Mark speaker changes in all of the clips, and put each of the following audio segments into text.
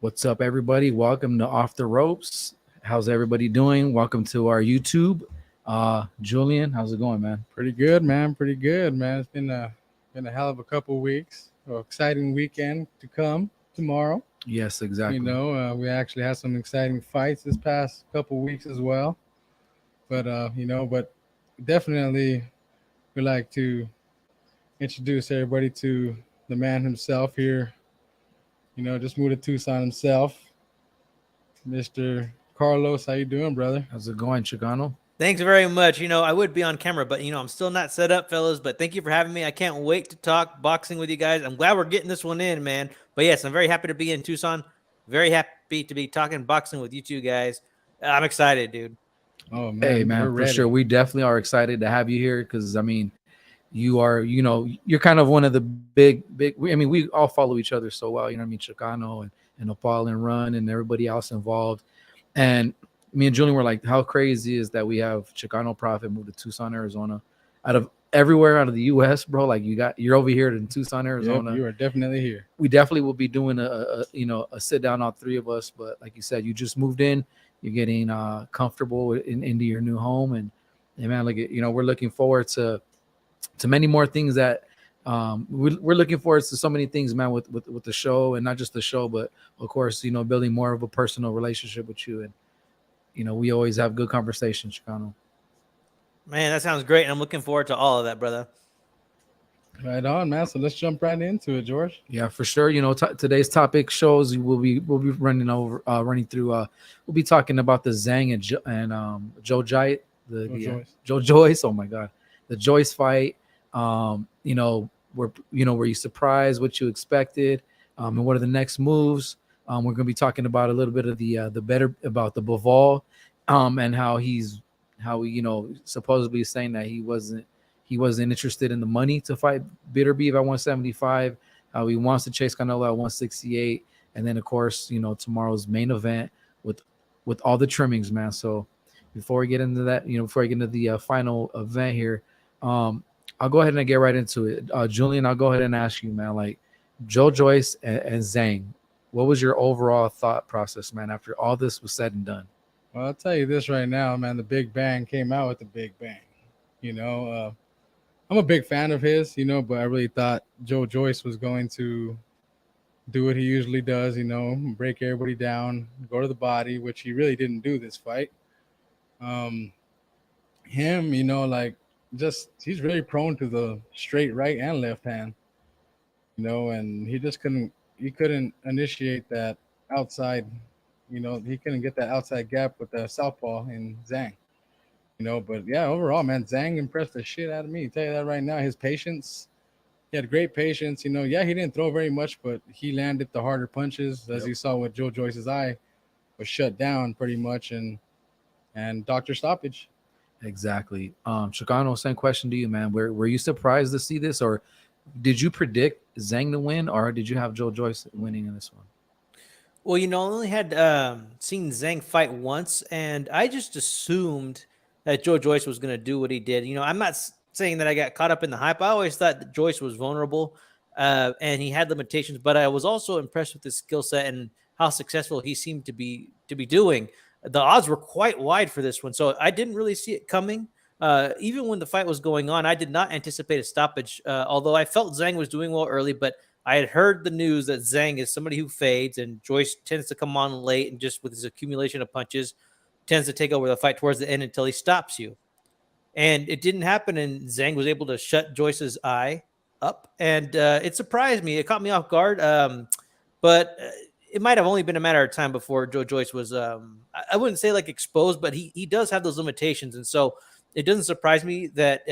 Speaker 1: What's up, everybody? Welcome to Off the Ropes. How's everybody doing? Welcome to our YouTube. Julian, how's it going, man?
Speaker 2: Pretty good, man. Pretty good, man. It's been a hell of a couple weeks. Exciting weekend to come tomorrow.
Speaker 1: Yes, exactly.
Speaker 2: We actually had some exciting fights this past couple weeks as well. But definitely we like to introduce everybody to the man himself here. Just moved to Tucson himself, Mr. Carlos. How you doing, brother?
Speaker 1: How's it going, Chicano?
Speaker 3: Thanks very much. I would be on camera, but I'm still not set up, fellas. But thank you for having me. I can't wait to talk boxing with you guys. I'm glad we're getting this one in, man. But yes, I'm very happy to be in Tucson. Very happy to be talking boxing with you two guys. I'm excited, dude.
Speaker 2: Oh man,
Speaker 1: hey, man, for sure. We definitely are excited to have you here because, I mean, you are, you're kind of one of the big. We all follow each other so well. You know what I mean? Chicano and Opal and Run and everybody else involved. And me and Julian were like, how crazy is that we have Chicano Prophet moved to Tucson, Arizona, out of everywhere out of the U.S., bro. Like you're over here in Tucson, Arizona.
Speaker 2: Yep, you are definitely here.
Speaker 1: We definitely will be doing a sit down, all three of us. But like you said, you just moved in. You're getting comfortable into your new home, and man, like we're looking forward to many more things that we're looking forward to so many things, man, with the show, and not just the show, but of course, building more of a personal relationship with you. And we always have good conversations, Chicano.
Speaker 3: Man, that sounds great. I'm looking forward to all of that, brother.
Speaker 2: Right on, man. So let's jump right into it, George.
Speaker 1: Yeah, for sure. Today's topic shows we'll be running through. We'll be talking about the ZHANG and Joe JOYCE. Oh my God, the JOYCE fight. Were you surprised? What you expected? And what are the next moves? We're going to be talking about a little bit of the BIVOL, and how he supposedly saying that he wasn't interested in the money to fight BETERBIEV at 175. How he wants to chase Canelo at 168, and then of course tomorrow's main event with all the trimmings, man. So before we get into that, before I get into the final event here, I'll go ahead and get right into it. Julian, I'll go ahead and ask you, man, like Joe JOYCE and ZHANG. What was your overall thought process, man, after all this was said and done?
Speaker 2: Well, I'll tell you this right now, man. The Big Bang came out with the Big Bang. I'm a big fan of his, but I really thought Joe JOYCE was going to do what he usually does, break everybody down, go to the body, which he really didn't do this fight. He's really prone to the straight right and left hand, and he couldn't initiate that outside, he couldn't get that outside gap with the southpaw in ZHANG. But yeah, overall, man, ZHANG impressed the shit out of me. I'll tell you that right now. His patience, he had great patience. Yeah, he didn't throw very much, but he landed the harder punches, as you saw with Joe JOYCE's eye was shut down pretty much, and doctor stoppage.
Speaker 1: Exactly. Chicano, same question to you, man. Were you surprised to see this, or did you predict ZHANG to win, or did you have Joe JOYCE winning in this one?
Speaker 3: Well, I only had seen ZHANG fight once, and I just assumed that Joe JOYCE was going to do what he did. I'm not saying that I got caught up in the hype. I always thought that JOYCE was vulnerable and he had limitations, but I was also impressed with his skill set and how successful he seemed to be doing. The odds were quite wide for this one, so I didn't really see it coming. Even when the fight was going on, I did not anticipate a stoppage, although I felt ZHANG was doing well early, but I had heard the news that ZHANG is somebody who fades, and JOYCE tends to come on late, and just with his accumulation of punches, tends to take over the fight towards the end until he stops you. And it didn't happen, and ZHANG was able to shut JOYCE's eye up, and it surprised me. It caught me off guard, but it might have only been a matter of time before Joe JOYCE was, I wouldn't say like exposed, but he does have those limitations, and so it doesn't surprise me that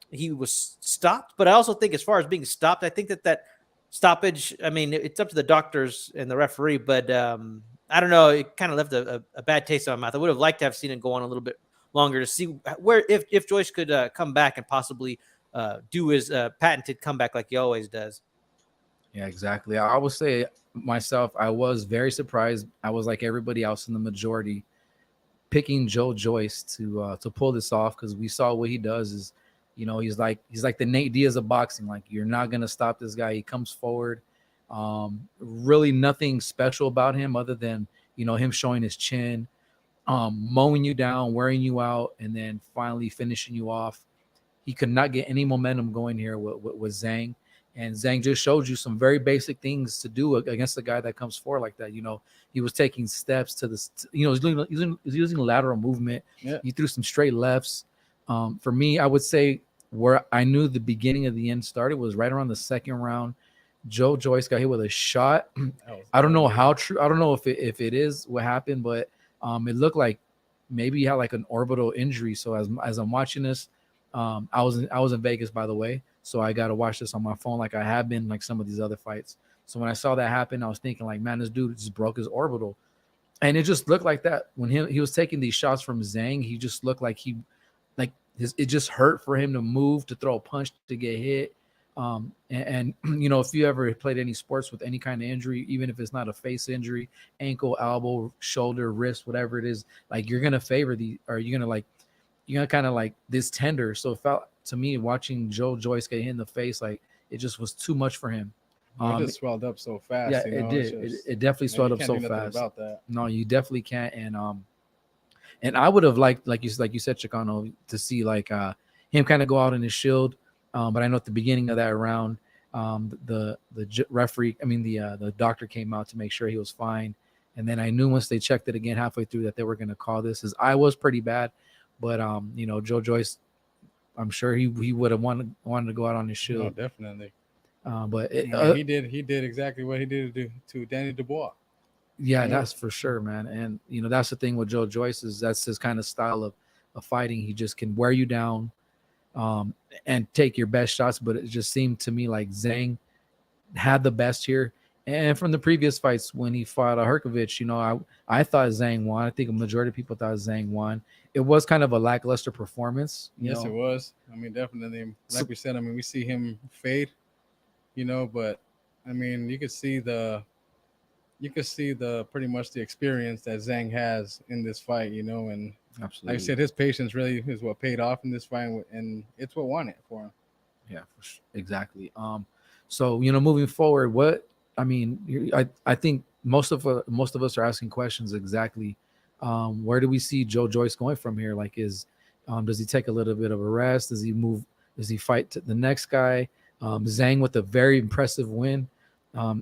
Speaker 3: he was stopped. But I also think as far as being stopped, I think that stoppage, I mean, it's up to the doctors and the referee, but I don't know. It kind of left a bad taste in my mouth. I would have liked to have seen it go on a little bit longer to see where if JOYCE could come back and possibly do his patented comeback like he always does.
Speaker 1: Yeah, exactly. I would say myself, I was very surprised. I was like everybody else in the majority, picking Joe JOYCE to pull this off, because we saw what he does is, he's like the Nate Diaz of boxing. Like, you're not gonna stop this guy. He comes forward, Really nothing special about him other than, you know, him showing his chin, mowing you down, wearing you out, and then finally finishing you off. He could not get any momentum going here with Zhang. And Zhang just showed you some very basic things to do against a guy that comes forward like that. You know, he was taking steps to this, you know, he's using lateral movement.
Speaker 2: Yeah.
Speaker 1: He threw some straight lefts. For me, I would say where I knew the beginning of the end started was right around the second round. Joe Joyce got hit with a shot. I don't know how true. I don't know if it is what happened, but it looked like maybe he had like an orbital injury. So as I'm watching this, I was in Vegas, by the way, so I got to watch this on my phone like I have been like some of these other fights. So when I saw that happen, I was thinking like, man, this dude just broke his orbital, and it just looked like that when he was taking these shots from Zhang. He just looked like it just hurt for him to move, to throw a punch, to get hit. And you know, if you ever played any sports with any kind of injury, even if it's not a face injury, ankle, elbow, shoulder, wrist, whatever it is, like you're gonna favor you're gonna kind of like this tender. So it felt to me watching Joe Joyce get hit in the face, like it just was too much for him.
Speaker 2: It just swelled up so fast.
Speaker 1: Yeah,
Speaker 2: you know?
Speaker 1: it did. It definitely swelled up so fast.
Speaker 2: About that.
Speaker 1: No, you definitely can't. And I would have liked, like you said, Chicano, to see like him kind of go out in his shield. But I know at the beginning of that round, the referee, the doctor came out to make sure he was fine. And then I knew once they checked it again halfway through that they were going to call this. His eye was pretty bad, but you know, Joe Joyce, I'm sure he would have wanted to go out on his shield.
Speaker 2: No, definitely.
Speaker 1: But
Speaker 2: he did exactly what he did to Danny Dubois.
Speaker 1: Yeah, that's for sure, man. And you know, that's the thing with Joe Joyce is that's his kind of style of fighting. He just can wear you down, and take your best shots. But it just seemed to me like Zhang had the best here. And from the previous fights when he fought Herkovich, you know, I thought Zhang won. I think a majority of people thought Zhang won. It was kind of a lackluster performance.
Speaker 2: Yes, it was. I mean, definitely. Like we said, I mean, we see him fade, you know, but I mean, you could see the pretty much the experience that Zhang has in this fight, you know, and
Speaker 1: absolutely,
Speaker 2: like I said, his patience really is what paid off in this fight, and it's what won it for him.
Speaker 1: Yeah, for sure. Exactly. So you know, moving forward, I think most of us are asking questions exactly. Where do we see Joe Joyce going from here? Like, does he take a little bit of a rest? Does he move? Does he fight to the next guy? Zhang with a very impressive win.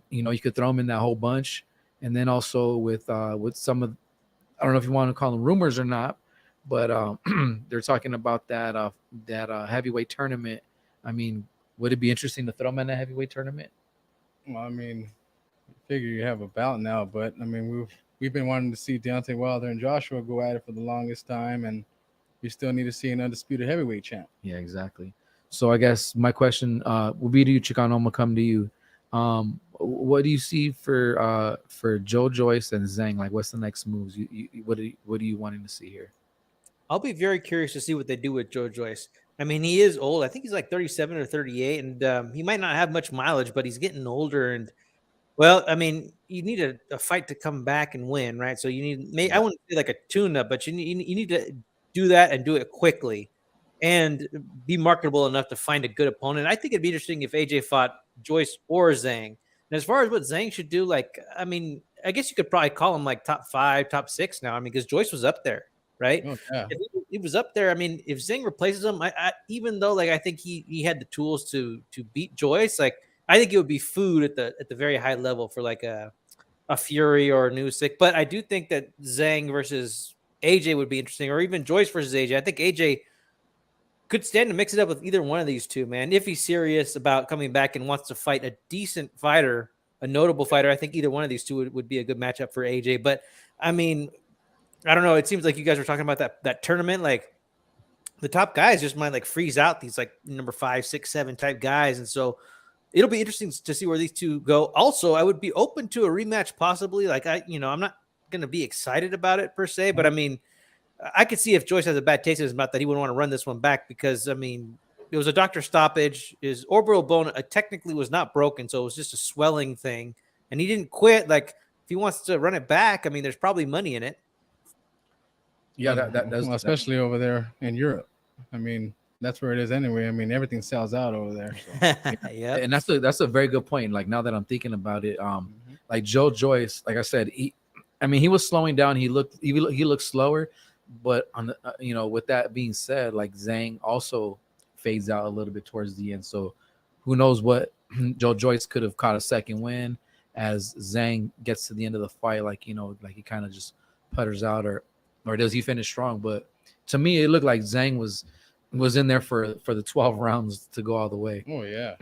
Speaker 1: You know, you could throw him in that whole bunch, and then also with some of, I don't know if you want to call them rumors or not, but they're talking about that heavyweight tournament. I mean, would it be interesting to throw him in a heavyweight tournament?
Speaker 2: Well, I mean, I figure you have a bout now, but I mean, we've been wanting to see Deontay Wilder and Joshua go at it for the longest time, and we still need to see an undisputed heavyweight champ.
Speaker 1: Yeah, exactly. So I guess my question will be to you, Chicano. I'm gonna come to you. What do you see for Joe Joyce and Zhang? Like, what's the next moves? What are you wanting to see here?
Speaker 3: I'll be very curious to see what they do with Joe Joyce. I mean, he is old. I think he's like 37 or 38, and he might not have much mileage, but he's getting older. And well, I mean, you need a fight to come back and win, right? So you need, I wouldn't say like a tune-up, but you need to do that and do it quickly and be marketable enough to find a good opponent. I think it'd be interesting if AJ fought Joyce or Zhang. And as far as what Zhang should do, like, I mean, I guess you could probably call him like top 5, top 6 now. I mean, because Joyce was up there, right?
Speaker 2: Oh, yeah.
Speaker 3: If he was up there. I mean, if Zhang replaces him, I even though like I think he had the tools to beat Joyce, like I think it would be food at the very high level for like a Fury or a Usyk. But I do think that Zhang versus AJ would be interesting, or even Joyce versus AJ. I think AJ could stand to mix it up with either one of these two, man. If he's serious about coming back and wants to fight a decent fighter, a notable fighter, I think either one of these two would be a good matchup for AJ. But I mean, I don't know. It seems like you guys were talking about that tournament. Like the top guys just might like freeze out these like number 5, 6, 7 type guys. And so it'll be interesting to see where these two go. Also, I would be open to a rematch possibly. Like I'm not going to be excited about it per se, but I mean, I could see if Joyce has a bad taste in his mouth that he wouldn't want to run this one back because, I mean, it was a doctor stoppage. His orbital bone technically was not broken, so it was just a swelling thing. And he didn't quit. Like, if he wants to run it back, I mean, there's probably money in it.
Speaker 1: Yeah, that does.
Speaker 2: Well, especially over there in Europe. I mean, that's where it is anyway. I mean, everything sells out over there. So.
Speaker 3: Yep.
Speaker 1: And that's a very good point. Like now that I'm thinking about it,
Speaker 2: Mhm.
Speaker 1: like Joe Joyce, like I said, he was slowing down. He looked slower, but on the, with that being said, like Zhang also fades out a little bit towards the end. So who knows what Joe Joyce could have caught a second win as Zhang gets to the end of the fight, like like he kind of just putters out, or does he finish strong? But to me, it looked like Zhang was in there for the 12 rounds to go all the way.
Speaker 2: Oh yeah.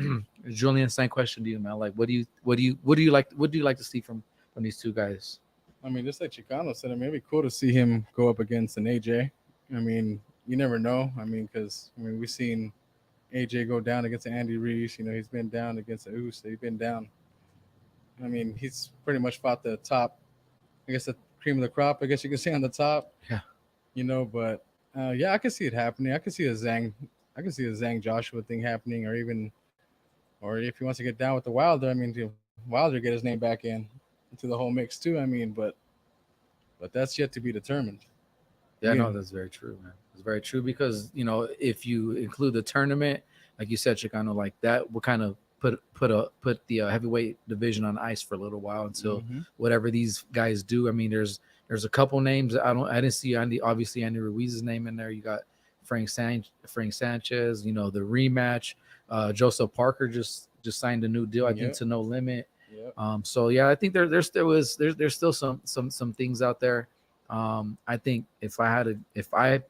Speaker 1: Julian, same question to you, man. Like, what do you like to see from these two guys?
Speaker 2: I mean, just like Chicano said, it may be cool to see him go up against an AJ. I mean, you never know. I mean, because we've seen AJ go down against Andy Reese. He's been down against the Usyk. He's been down. I mean, he's pretty much fought the top. I guess the cream of the crop. I guess you can say on the top.
Speaker 1: Yeah.
Speaker 2: But yeah, I can see it happening. I can see a Zhang Joshua thing happening, or if he wants to get down with the Wilder. I mean, Wilder get his name back into the whole mix too. I mean, but that's yet to be determined.
Speaker 1: Yeah, no, that's very true, man. It's very true because if you include the tournament, like you said, Chicano, like that will kind of put the heavyweight division on ice for a little while until whatever these guys do. I mean, there's a couple names I didn't see Andy Ruiz's name in there. You got Frank Sanchez, the rematch. Joseph Parker just signed a new deal, I think, to No Limit.
Speaker 2: Yep.
Speaker 1: So yeah, I think there's still some things out there. I think if I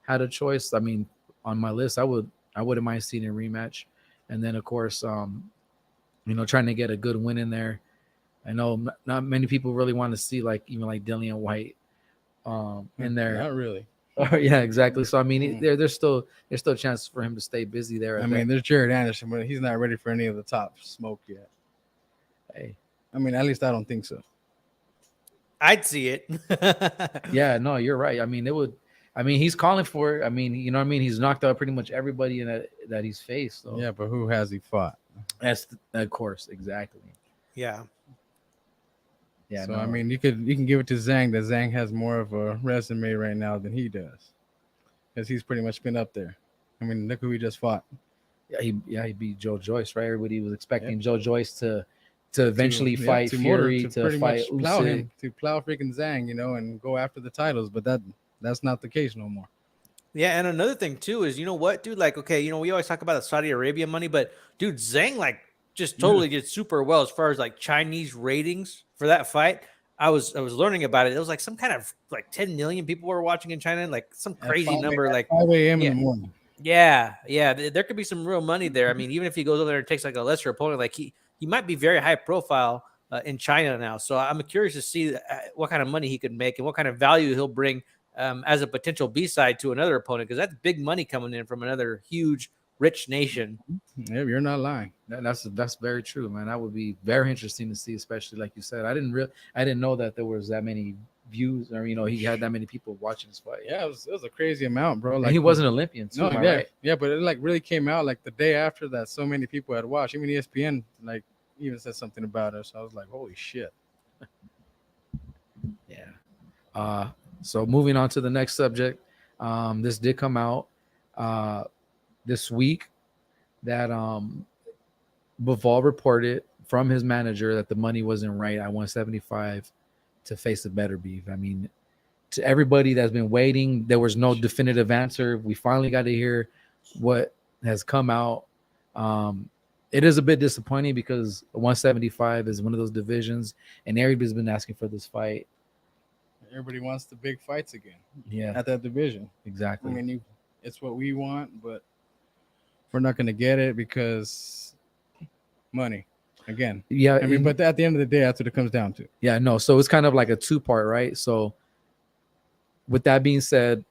Speaker 1: had a choice, I mean, on my list, I wouldn't mind seeing a rematch, and then of course, trying to get a good win in there. I know not many people really want to see even Dillian White in there.
Speaker 2: Not really.
Speaker 1: Oh yeah, exactly. So I mean, there's still a chance for him to stay busy there.
Speaker 2: I mean, there's Jared Anderson, but he's not ready for any of the top smoke yet.
Speaker 1: Hey,
Speaker 2: I mean, at least I don't think so.
Speaker 3: I'd see it.
Speaker 1: Yeah, no, you're right. I mean, he's calling for it. I mean, he's knocked out pretty much everybody in that he's faced. So.
Speaker 2: Yeah, but who has he fought?
Speaker 1: That's of course, exactly.
Speaker 3: Yeah.
Speaker 1: Yeah.
Speaker 2: So
Speaker 1: no.
Speaker 2: I mean, you can give it to Zhang. That Zhang has more of a resume right now than he does, because he's pretty much been up there. I mean, look who he just fought.
Speaker 1: Yeah, he beat Joe Joyce, right? Everybody was expecting Joe Joyce to eventually fight Fury, to fight Usyk,
Speaker 2: to plow freaking Zhang, and go after the titles. But that's not the case no more.
Speaker 3: Yeah, and another thing too is, what, dude? Like, okay, we always talk about the Saudi Arabia money, but dude, Zhang just totally did super well as far as Chinese ratings for that fight. I was learning about it. It was some kind of 10 million people were watching in China, some crazy number,
Speaker 2: 5 a.m. in the morning.
Speaker 3: Yeah, there could be some real money there. I mean, even if he goes over there and takes a lesser opponent, he might be very high profile in China now. So I'm curious to see what kind of money he could make and what kind of value he'll bring as a potential B-side to another opponent, because that's big money coming in from another huge, rich nation.
Speaker 2: Yeah, you're not lying.
Speaker 1: That's very true, man. That would be very interesting to see, especially like you said. I didn't know that there was that many views, or he had that many people watching his fight.
Speaker 2: Yeah, it was a crazy amount, bro.
Speaker 1: And he was an Olympian too, right?
Speaker 2: Yeah, but it really came out the day after that. So many people had watched. Even ESPN even said something about it. So I was like, holy shit.
Speaker 1: Yeah. So moving on to the next subject, this did come out this week that BIVOL reported from his manager that the money wasn't right at 175 to face the BETERBIEV. I mean, to everybody that's been waiting, there was no definitive answer. We finally got to hear what has come out. It is a bit disappointing because 175 is one of those divisions, and everybody's been asking for this fight.
Speaker 2: Everybody wants the big fights again.
Speaker 1: Yeah,
Speaker 2: at that division.
Speaker 1: Exactly.
Speaker 2: I mean, it's what we want, but we're not going to get it because money. Again.
Speaker 1: Yeah.
Speaker 2: I mean, but at the end of the day, that's what it comes down to.
Speaker 1: Yeah, no. So it's kind of like a two-part, right? So with that being said,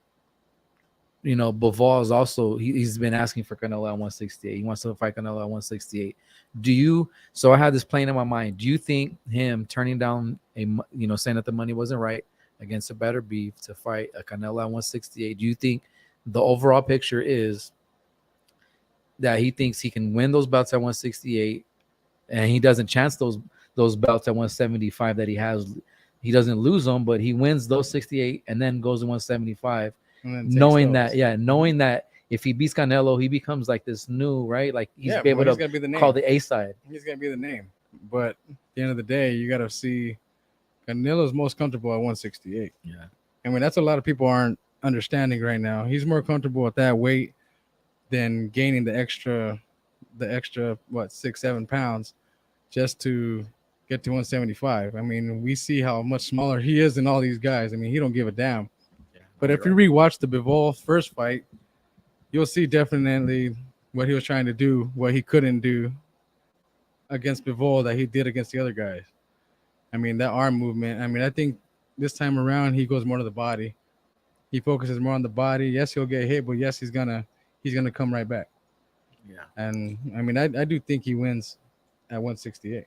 Speaker 1: BIVOL is also, he's been asking for Canelo at 168. He wants to fight Canelo at 168. So I had this playing in my mind. Do you think him turning down saying that the money wasn't right against a BETERBIEV to fight a Canelo at 168, do you think the overall picture is that he thinks he can win those belts at 168 and he doesn't chance those belts at 175 that he has? He doesn't lose them, but he wins those 68 and then goes to 175, knowing that if he beats Canelo, he becomes like this new, right? Like he's
Speaker 2: Yeah,
Speaker 1: be able
Speaker 2: he's
Speaker 1: to
Speaker 2: gonna be the name.
Speaker 1: call the A side.
Speaker 2: He's gonna be the name. But at the end of the day, you gotta see Canelo's most comfortable at 168.
Speaker 1: Yeah.
Speaker 2: I mean, that's a lot of people aren't understanding right now. He's more comfortable at that weight than gaining the extra what 6-7 pounds just to get to 175. I mean, we see how much smaller he is than all these guys. I mean, he don't give a damn.
Speaker 1: Yeah,
Speaker 2: But if you rewatch the Bivol first fight, you'll see definitely what he was trying to do, what he couldn't do against Bivol that he did against the other guys. I mean, that arm movement. I mean, I think this time around he goes more to the body. He focuses more on the body. Yes, he'll get hit, but yes, he's gonna come right back.
Speaker 1: Yeah.
Speaker 2: And I mean, I do think he wins at 168.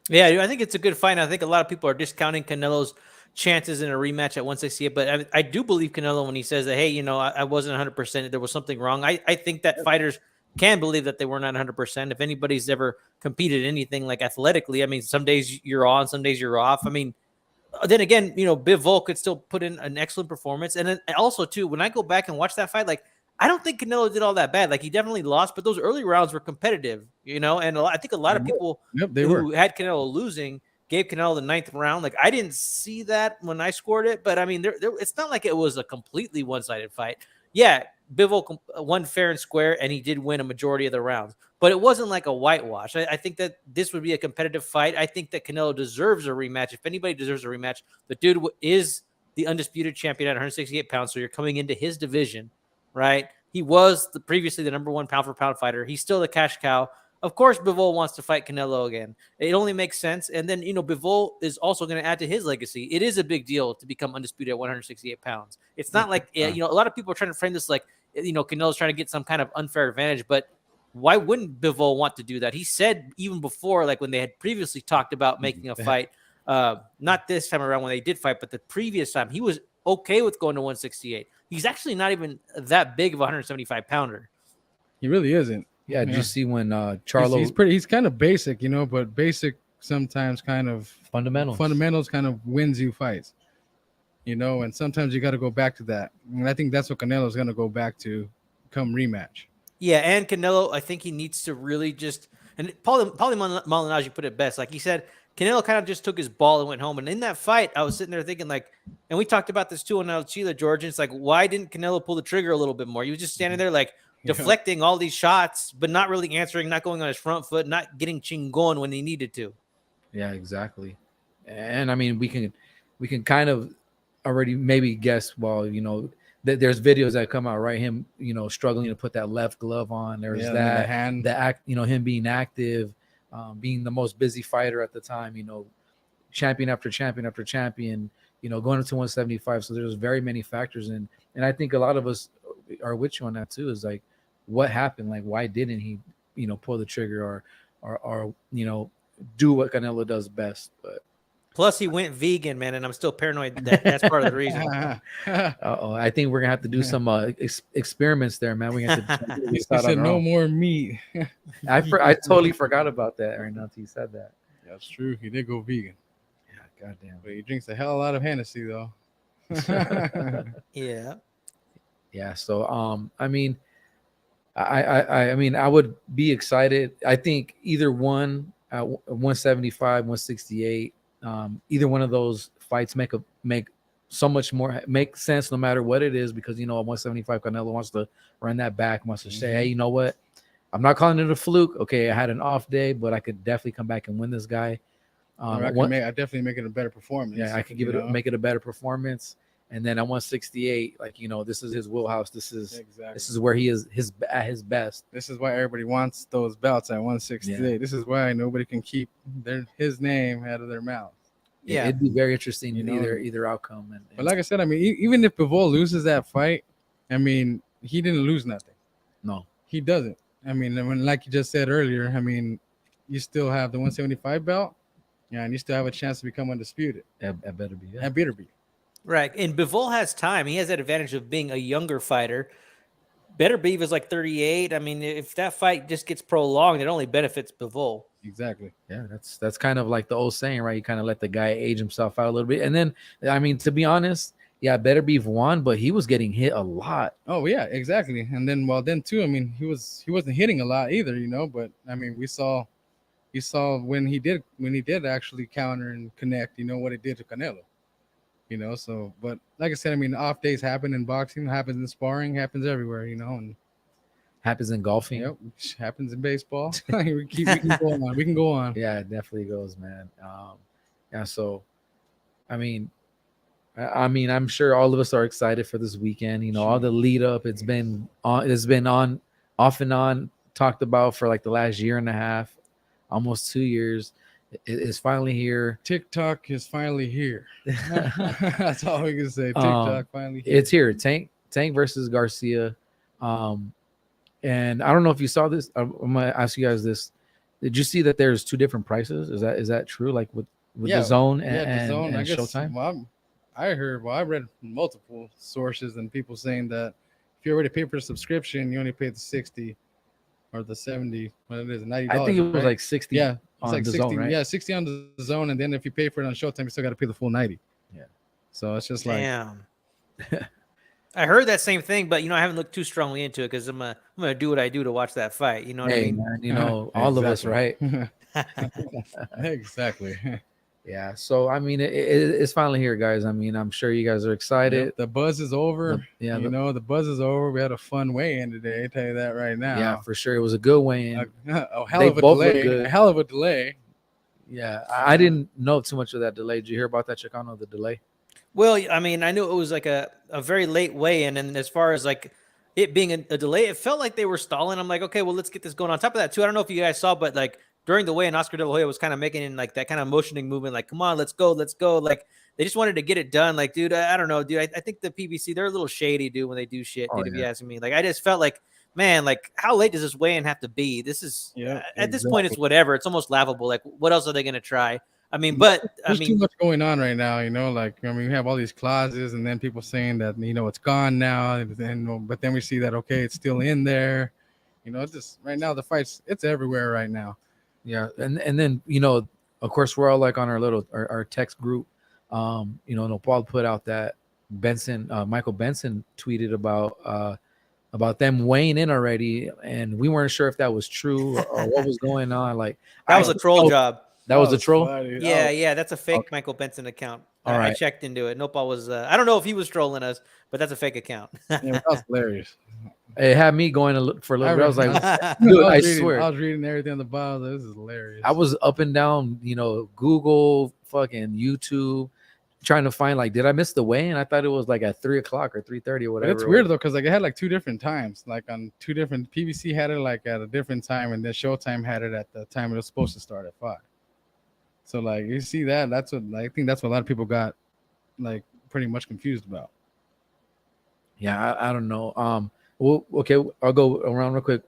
Speaker 3: Yeah, I think it's a good fight. I think a lot of people are discounting Canelo's chances in a rematch at 168, but I do believe Canelo when he says that, hey, I wasn't 100%. There was something wrong. I think that fighters can believe that they were not 100%. If anybody's ever competed anything like athletically, I mean, some days you're on, some days you're off. I mean, then again, Bivol could still put in an excellent performance. And then also, too, when I go back and watch that fight, like, I don't think Canelo did all that bad. Like, he definitely lost, but those early rounds were competitive, and I think a lot of people who had Canelo losing gave Canelo the 9th round. Like, I didn't see that when I scored it, but I mean, it's not like it was a completely one-sided fight. Yeah, Bivol won fair and square, and he did win a majority of the rounds, but it wasn't like a whitewash. I think that this would be a competitive fight. I think that Canelo deserves a rematch. If anybody deserves a rematch, the dude is the undisputed champion at 168 pounds, so you're coming into his division, right? He was previously the number 1 pound-for-pound fighter. He's still the cash cow. Of course, Bivol wants to fight Canelo again. It only makes sense. And then, Bivol is also going to add to his legacy. It is a big deal to become undisputed at 168 pounds. It's not like, a lot of people are trying to frame this like, Canelo's trying to get some kind of unfair advantage. But why wouldn't Bivol want to do that? He said even before, like when they had previously talked about making a fight, not this time around when they did fight, but the previous time, he was okay with going to 168. He's actually not even that big of a 175 pounder.
Speaker 2: He really isn't.
Speaker 1: Yeah, did you see when Charlo?
Speaker 2: He's kind of basic, but basic sometimes kind of fundamentals kind of wins you fights, and sometimes you got to go back to that. And I think that's what Canelo is going to go back to come rematch.
Speaker 3: Yeah, and Canelo, I think he needs to really just, and Paulie Malignaggi put it best. Like he said, Canelo kind of just took his ball and went home. And in that fight, I was sitting there thinking, like, and we talked about this too on El Chile, George. And it's like, why didn't Canelo pull the trigger a little bit more? He was just standing there, like, deflecting all these shots, but not really answering, not going on his front foot, not getting chingon when he needed to.
Speaker 1: Yeah, exactly. And I mean, we can kind of already maybe guess, well, that there's videos that come out, right? Him, struggling to put that left glove on. There's that hand, the act, him being active, being the most busy fighter at the time, champion after champion after champion, going up to 175. So there's very many factors. And I think a lot of us are with you on that too, is like, what happened? Like, why didn't he, pull the trigger or do what Canelo does best? But
Speaker 3: plus he went vegan, man, and I'm still paranoid that's part of the reason.
Speaker 1: I think we're gonna have to do some experiments there, man. We have to.
Speaker 2: He said no more meat.
Speaker 1: I totally forgot about that right now until you said that.
Speaker 2: Yeah, that's true. He did go vegan.
Speaker 1: Yeah, goddamn.
Speaker 2: But he drinks a hell of a lot of Hennessy though.
Speaker 3: Yeah.
Speaker 1: Yeah. So I mean, I mean, I would be excited. I think either one at 175, 168. Either one of those fights make so much more make sense no matter what it is, because at 175 Canelo wants to run that back, wants to say, hey, you know what, I'm not calling it a fluke. Okay, I had an off day, but I could definitely come back and win this guy.
Speaker 2: I definitely make it a better performance.
Speaker 1: Yeah, I could make it a better performance. And then at 168, like, this is his wheelhouse. This is where he is at his best.
Speaker 2: This is why everybody wants those belts at 168. Yeah. This is why nobody can keep his name out of their mouth.
Speaker 1: Yeah, it'd be very interesting either outcome.
Speaker 2: But like I said, I mean, even if Bivol loses that fight, I mean, he didn't lose nothing.
Speaker 1: No,
Speaker 2: he doesn't. I mean, like you just said earlier, I mean, you still have the 175 belt, and you still have a chance to become undisputed.
Speaker 1: At BETERBIEV.
Speaker 2: At BETERBIEV.
Speaker 3: Right. And Bivol has time. He has that advantage of being a younger fighter. BETERBIEV is like 38. I mean, if that fight just gets prolonged, it only benefits Bivol.
Speaker 2: Exactly.
Speaker 1: Yeah, that's kind of like the old saying, right? You kind of let the guy age himself out a little bit. And then, I mean, to be honest, yeah, BETERBIEV won, but he was getting hit a lot.
Speaker 2: Oh yeah, exactly. And then then too, I mean, he wasn't hitting a lot either, but I mean, you saw when he did actually counter and connect, what it did to Canelo. So but like I said, I mean, off days happen in boxing, happens in sparring, happens everywhere, and
Speaker 1: Happens in golfing.
Speaker 2: yep, happens in baseball. we can go on. We can go on.
Speaker 1: Yeah, it definitely goes, man. Yeah, so I mean, I'm sure all of us are excited for this weekend. All the lead up, it's been on off and on, talked about for like the last year and a half, almost 2 years. It's finally here.
Speaker 2: TikTok is finally here. That's all we can say. TikTok finally here.
Speaker 1: It's here. Tank versus Garcia. And I don't know if you saw this. I'm gonna ask you guys this. Did you see that there's 2 different prices? Is that true? Like with the zone and,
Speaker 2: the zone,
Speaker 1: and
Speaker 2: I guess,
Speaker 1: Showtime?
Speaker 2: Well, I read multiple sources and people saying that if you already pay for a subscription, you only pay the 60 or the 70, what it is, $90.
Speaker 1: I think it was like 60.
Speaker 2: Yeah, it's
Speaker 1: on
Speaker 2: like
Speaker 1: the
Speaker 2: 60.
Speaker 1: zone, right?
Speaker 2: Yeah, 60 on the zone, and then if you pay for it on Showtime, you still got to pay the full 90.
Speaker 1: Yeah.
Speaker 2: So it's just like,
Speaker 3: Damn. I heard that same thing, but I haven't looked too strongly into it because I'm gonna do what I do to watch that fight. You know what I mean?
Speaker 1: Man, all of us, right?
Speaker 2: Exactly.
Speaker 1: Yeah. So I mean, it's finally here, guys. I mean, I'm sure you guys are excited.
Speaker 2: Yep, the buzz is over. The buzz is over. We had a fun weigh-in today. I tell you that right now.
Speaker 1: Yeah, for sure. It was a good weigh-in.
Speaker 2: A hell of a delay. A hell of a delay.
Speaker 1: Yeah, I didn't know too much of that delay. Did you hear about that, Chicano? The delay?
Speaker 3: Well, I mean, I knew it was like a very late weigh-in, and as far as like it being a delay, it felt like they were stalling. I'm like, okay, well, let's get this going. On top of that, too, I don't know if you guys saw, but like during the weigh-in, Oscar De La Hoya was kind of making like that kind of motioning movement, like, come on, let's go. Like they just wanted to get it done. Like, dude, I don't know, dude. I think the PBC, they're a little shady, dude, when they do shit. Dude, if you ask me, like, I just felt like, man, like, how late does this weigh-in have to be? This is at this point, it's whatever. It's almost laughable. Like, what else are they gonna try? I mean, but
Speaker 2: there's too much going on right now, like, I mean, we have all these clauses and then people saying that, it's gone now. But then we see that, okay, it's still in there. It's just right now, the fights, it's everywhere right now.
Speaker 1: Yeah. And then, of course, we're all like on our text group. Nopal put out that Michael Benson tweeted about them weighing in already. And we weren't sure if that was true or what was going on. Like,
Speaker 3: that was a troll job.
Speaker 1: That was a troll?
Speaker 2: Funny.
Speaker 3: Yeah, that's a fake Michael Benson account.
Speaker 1: All right.
Speaker 3: I checked into it. Nopal was, I don't know if he was trolling us, but that's a fake account.
Speaker 2: Yeah, that was hilarious.
Speaker 1: It had me going for a little bit. I was like, dude, I swear.
Speaker 2: I was reading everything on the bottom. This is hilarious.
Speaker 1: I was up and down, Google, fucking YouTube, trying to find, like, did I miss the weigh-in? I thought it was like at 3 o'clock or 3:30 or whatever.
Speaker 2: But it's weird though, because like it had like 2 different times. Like on 2 different, PBC had it like at a different time, and then Showtime had it at the time it was supposed to start at 5. So like you see that, I think that's what a lot of people got like pretty much confused about.
Speaker 1: Yeah, I don't know. Well, okay, I'll go around real quick.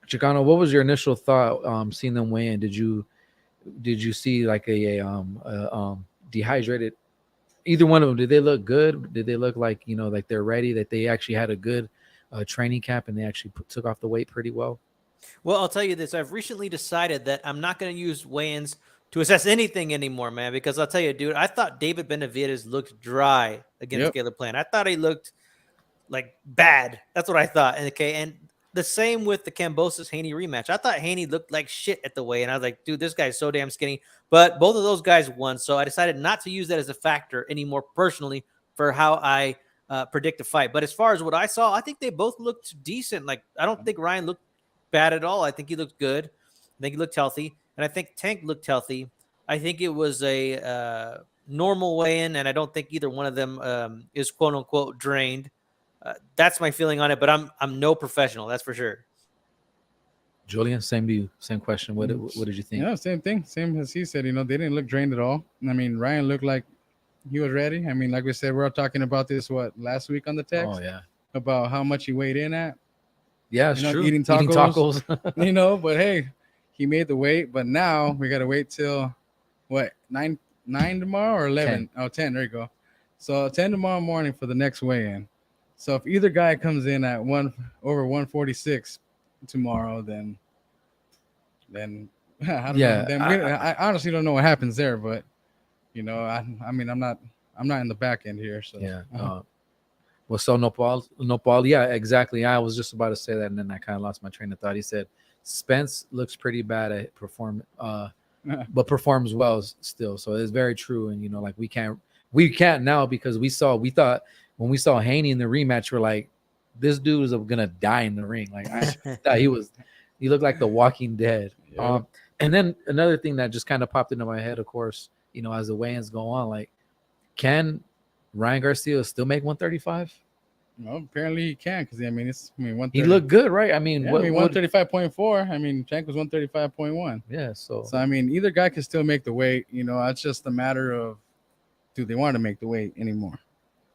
Speaker 1: Chicano, what was your initial thought seeing them weigh in? Did you see like a dehydrated? Either one of them, did they look good? Did they look like like they're ready? That they actually had a good training camp and they actually took off the weight pretty well?
Speaker 3: Well, I'll tell you this: I've recently decided that I'm not going to use weigh-ins to assess anything anymore, man. Because I'll tell you, dude, I thought David Benavidez looked dry against Caleb Plant. I thought he looked like bad. That's what I thought. And the same with the Kambosos Haney rematch. I thought Haney looked like shit at the weigh, and I was like, dude, this guy's so damn skinny. But both of those guys won, so I decided not to use that as a factor anymore personally for how I predict a fight. But as far as what I saw, I think they both looked decent. Like, I don't think Ryan looked bad at all. I think he looked good. I think he looked healthy, and I think Tank looked healthy. I think it was a normal weigh-in, and I don't think either one of them is quote unquote drained. That's my feeling on it, but I'm no professional, that's for sure.
Speaker 1: Julian, same to you. Same question. What did you think?
Speaker 2: Yeah, same thing. Same as he said. They didn't look drained at all. I mean, Ryan looked like he was ready. I mean, like we said, we're all talking about this last week on the text.
Speaker 1: Oh yeah.
Speaker 2: About how much he weighed in at.
Speaker 1: Yeah, it's true.
Speaker 2: Eating tacos. But hey, he made the weight. But now we gotta wait till what 9 tomorrow or 11? 10. Oh, 10. There you go. So 10 tomorrow morning for the next weigh-in. So if either guy comes in at over 146 tomorrow, then I don't know. Then I honestly don't know what happens there, but I mean, I'm I'm not in the back end here. So
Speaker 1: Yeah. Well, so Nopal, yeah, exactly. I was just about to say that, and then I kind of lost my train of thought. He said Spence looks pretty bad at but performs well still. So it's very true. And like we can't now because we thought when we saw Haney in the rematch, we're like, this dude is gonna die in the ring. Like I thought he looked like the Walking Dead.
Speaker 2: Yeah.
Speaker 1: And then another thing that just kind of popped into my head, of course, as the weigh-ins go on, like, can Ryan Garcia still make 135?
Speaker 2: Well, apparently he can because 130.
Speaker 1: He looked good, right? I mean,
Speaker 2: Yeah, 135.4. I mean, Tank was 135.1.
Speaker 1: Yeah, so
Speaker 2: I mean, either guy can still make the weight. It's just a matter of do they want to make the weight anymore?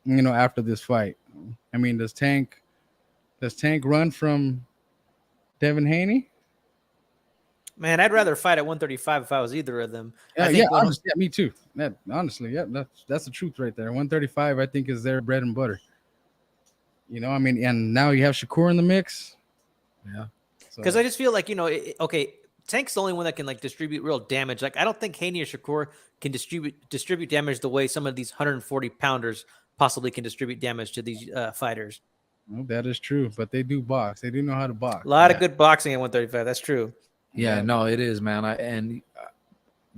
Speaker 2: After this fight, I mean, does Tank run from Devin Haney?
Speaker 3: Man, I'd rather fight at 135 if I was either of them.
Speaker 2: Honestly, me too. Honestly, that's the truth right there. 135, I think, is their bread and butter. And now you have Shakur in the mix.
Speaker 1: Yeah.
Speaker 3: Because I just feel like, okay, Tank's the only one that can like distribute real damage. Like I don't think Haney or Shakur can distribute damage the way some of these 140 pounders possibly can distribute damage to these fighters.
Speaker 2: Well, that is true, but they do box. They do know how to box.
Speaker 3: A lot of good boxing at 135. That's true.
Speaker 1: Yeah, no, it is, man. I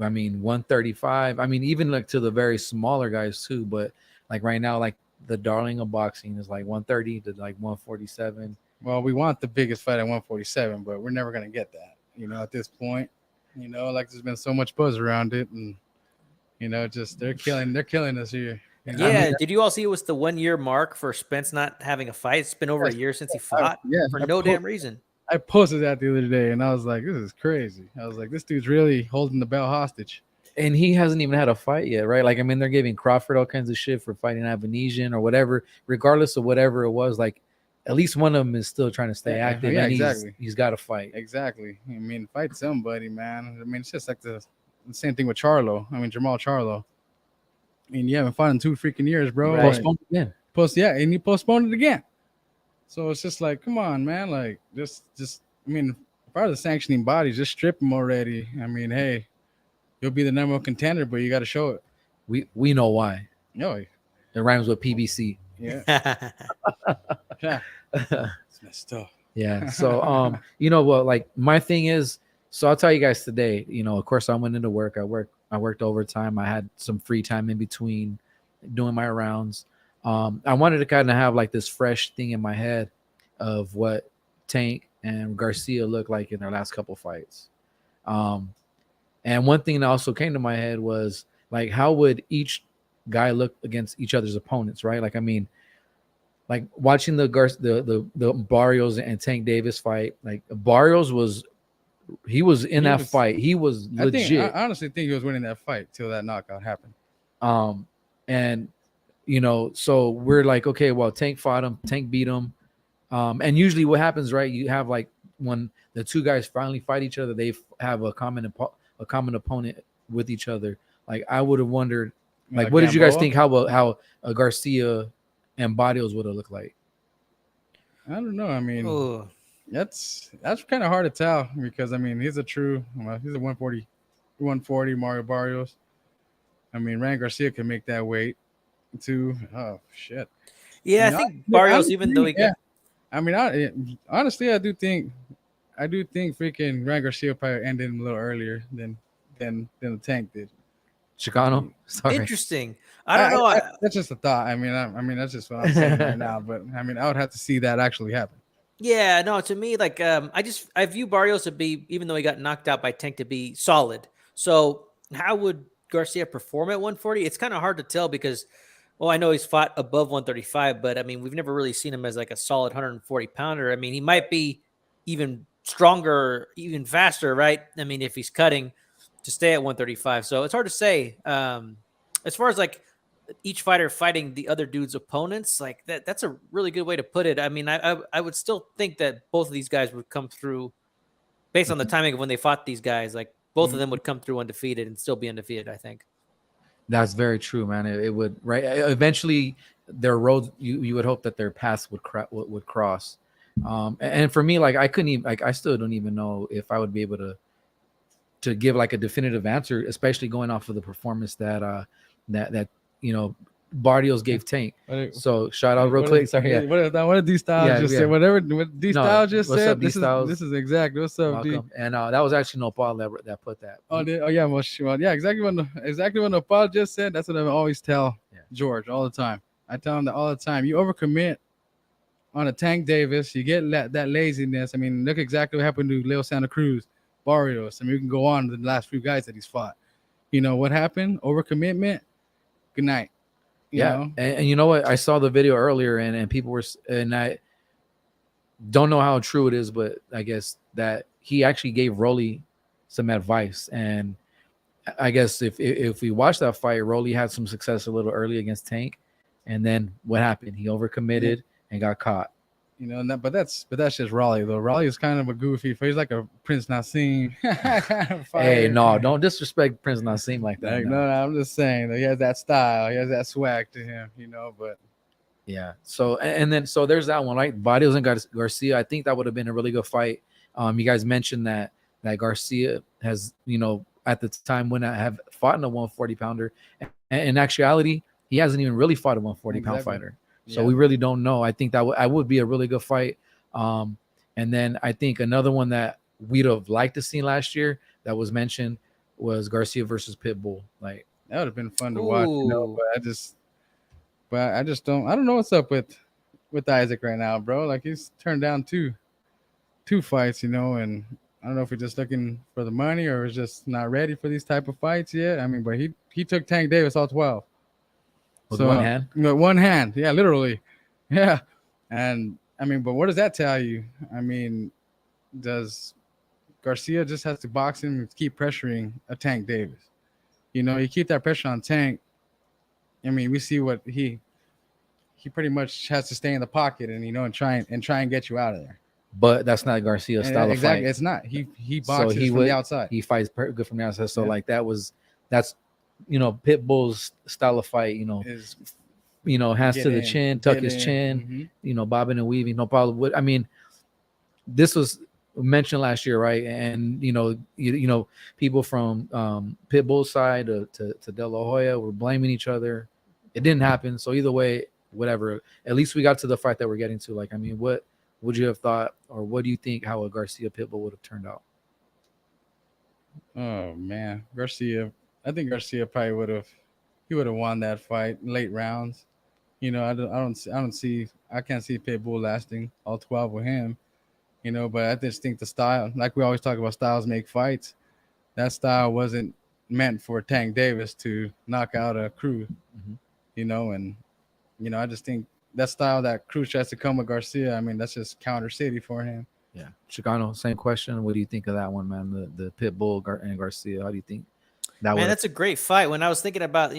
Speaker 1: mean, 135. I mean, even like to the very smaller guys too. But like right now, like the darling of boxing is like 130 to like 147.
Speaker 2: Well, we want the biggest fight at 147, but we're never gonna get that. At this point, like there's been so much buzz around it, and just they're killing us here.
Speaker 3: Yeah, did you all see it was the 1 year mark for Spence not having a fight? It's been over a year since he fought for no damn reason.
Speaker 2: I posted that the other day, and I was like, this is crazy. I was like, this dude's really holding the belt hostage.
Speaker 1: And he hasn't even had a fight yet, right? Like, I mean, they're giving Crawford all kinds of shit for fighting Avanesian or whatever, regardless of whatever it was. Like, at least one of them is still trying to stay active.
Speaker 2: Yeah,
Speaker 1: and
Speaker 2: exactly.
Speaker 1: He's got to fight.
Speaker 2: Exactly. I mean, fight somebody, man. I mean, it's just like the same thing with Jamal Charlo. I mean, you haven't fought in 2 freaking years, bro.
Speaker 1: Right. Postponed again.
Speaker 2: And you postponed it again. So it's just like, come on, man. Like, just. I mean, if I were the sanctioning body, just strip him already. I mean, hey, you'll be the number 1 contender, but you got to show it.
Speaker 1: We know why.
Speaker 2: No,
Speaker 1: it rhymes with PBC.
Speaker 2: Yeah. Yeah. It's messed up.
Speaker 1: Yeah. So, well, like my thing is, so I'll tell you guys today. Of course, I went into work. I worked overtime. I had some free time in between doing my rounds. I wanted to kind of have like this fresh thing in my head of what Tank and Garcia looked like in their last couple fights. And one thing that also came to my head was like, how would each guy look against each other's opponents, right? Like, I mean, like watching the Barrios and Tank Davis fight, like Barrios was in that fight. He was legit.
Speaker 2: I honestly think he was winning that fight till that knockout happened.
Speaker 1: And so we're like, okay, well, Tank fought him, Tank beat him. And usually what happens, right? You have like when the two guys finally fight each other, they have a common opponent with each other. Like I would have wondered, like what did you guys think how Garcia and Barrios would have looked like?
Speaker 2: I don't know. I mean, that's kind of hard to tell because I mean he's a 140 Mario Barrios. I mean, Ryan Garcia can make that weight too. Oh shit.
Speaker 3: Yeah, I think Barrios, even though he got.
Speaker 2: I mean, honestly, I do think freaking Ryan Garcia probably ended him a little earlier than the Tank did.
Speaker 1: Chicano? Sorry.
Speaker 3: Interesting. I don't know.
Speaker 2: That's just a thought. I mean, that's just what I'm saying right now. But I mean, I would have to see that actually happen.
Speaker 3: Yeah, no. To me, like, I view Barrios to be, even though he got knocked out by Tank, to be solid. So, how would Garcia perform at 140? It's kind of hard to tell because. Well, I know he's fought above 135, but I mean, we've never really seen him as like a solid 140 pounder. I mean, he might be even stronger, even faster, right? I mean, if he's cutting to stay at 135. So it's hard to say. As far as like each fighter fighting the other dude's opponents, like that's a really good way to put it. I mean, I would still think that both of these guys would come through based on the timing of when they fought these guys. Like both of them would come through undefeated and still be undefeated, I think. That's
Speaker 1: very true, man. It would, right? Eventually, their roads. You would hope that their paths would cross. And for me, like I couldn't even, like I still don't even know if I would be able to give like a definitive answer, especially going off of the performance that Barrios gave Tank.
Speaker 2: What-
Speaker 1: So shout out real
Speaker 2: what
Speaker 1: quick.
Speaker 2: is-
Speaker 1: Sorry, yeah.
Speaker 2: What did D Styles
Speaker 1: Yeah,
Speaker 2: just
Speaker 1: yeah.
Speaker 2: say? Whatever what D
Speaker 1: No,
Speaker 2: Styles just
Speaker 1: what's
Speaker 2: said.
Speaker 1: up, D
Speaker 2: This
Speaker 1: Styles?
Speaker 2: is exactly what's up, D.
Speaker 1: Welcome. And that was actually Nopal that put that.
Speaker 2: Oh, yeah, well, yeah, exactly what Nopal just said. That's what I always tell
Speaker 1: Yeah.
Speaker 2: George all the time. I tell him that all the time. You overcommit on a Tank Davis, you get that laziness. I mean, look exactly what happened to Leo Santa Cruz, Barrios. I mean, we can go on to the last few guys that he's fought. You know what happened? Overcommitment. Good night. You
Speaker 1: Yeah,
Speaker 2: know?
Speaker 1: and you know what? I saw the video earlier, and people were, and I don't know how true it is, but I guess that he actually gave Rolly some advice. And I guess if we watch that fight, Rolly had some success a little early against Tank, and then what happened? He overcommitted and got caught.
Speaker 2: You know, and but that's just Raleigh though. Raleigh is kind of a goofy. He's like a Prince Nassim.
Speaker 1: Hey, no, don't disrespect Prince Nassim like that.
Speaker 2: Like, no, I'm just saying that he has that style. He has that swag to him, you know. But
Speaker 1: yeah. So and then so there's that one, right? Barrios and Garcia. I think that would have been a really good fight. You guys mentioned that Garcia has, you know, at the time when I have fought in a 140 pounder, and in actuality, he hasn't even really fought a 140 pound fighter. So we really don't know. I think that would be a really good fight. And then I think another one that we'd have liked to see last year that was mentioned was Garcia versus Pitbull. Like
Speaker 2: that would have been fun to watch, you know. But I don't know what's up with Isaac right now, bro. Like he's turned down two fights, you know, and I don't know if he's just looking for the money or is just not ready for these type of fights yet. I mean, but he took Tank Davis all 12.
Speaker 1: With one hand?
Speaker 2: You know, one hand. Yeah, literally. Yeah. And I mean, but what does that tell you? I mean, does Garcia just has to box him and keep pressuring a Tank Davis? You know, you keep that pressure on Tank. I mean, we see what he pretty much has to stay in the pocket and, you know, and try and get you out of there.
Speaker 1: But that's not Garcia's style of fight.
Speaker 2: It's not. He boxes from the outside.
Speaker 1: He fights good from the outside. So like that's you know, Pitbull's style of fight, you know, hands to the chin, tuck his chin, you know, bobbing and weaving, no problem. I mean, this was mentioned last year, right? And you know, people from Pitbull's side to De La Hoya were blaming each other. It didn't happen. So either way, whatever. At least we got to the fight that we're getting to. Like, I mean, what would you have thought, or what do you think how a Garcia Pitbull would have turned out?
Speaker 2: Oh man, Garcia. I think Garcia probably would have won that fight in late rounds. You know, I can't see Pitbull lasting all 12 with him. You know, but I just think the style, like we always talk about, styles make fights. That style wasn't meant for Tank Davis to knock out a Cruz. You know, and you know, I just think that style that Cruz tries to come with Garcia, I mean, that's just counter city for him.
Speaker 1: Yeah, Chicano, same question. What do you think of that one, man? The Pitbull and Garcia. How do you think?
Speaker 3: That's a great fight. When I was thinking about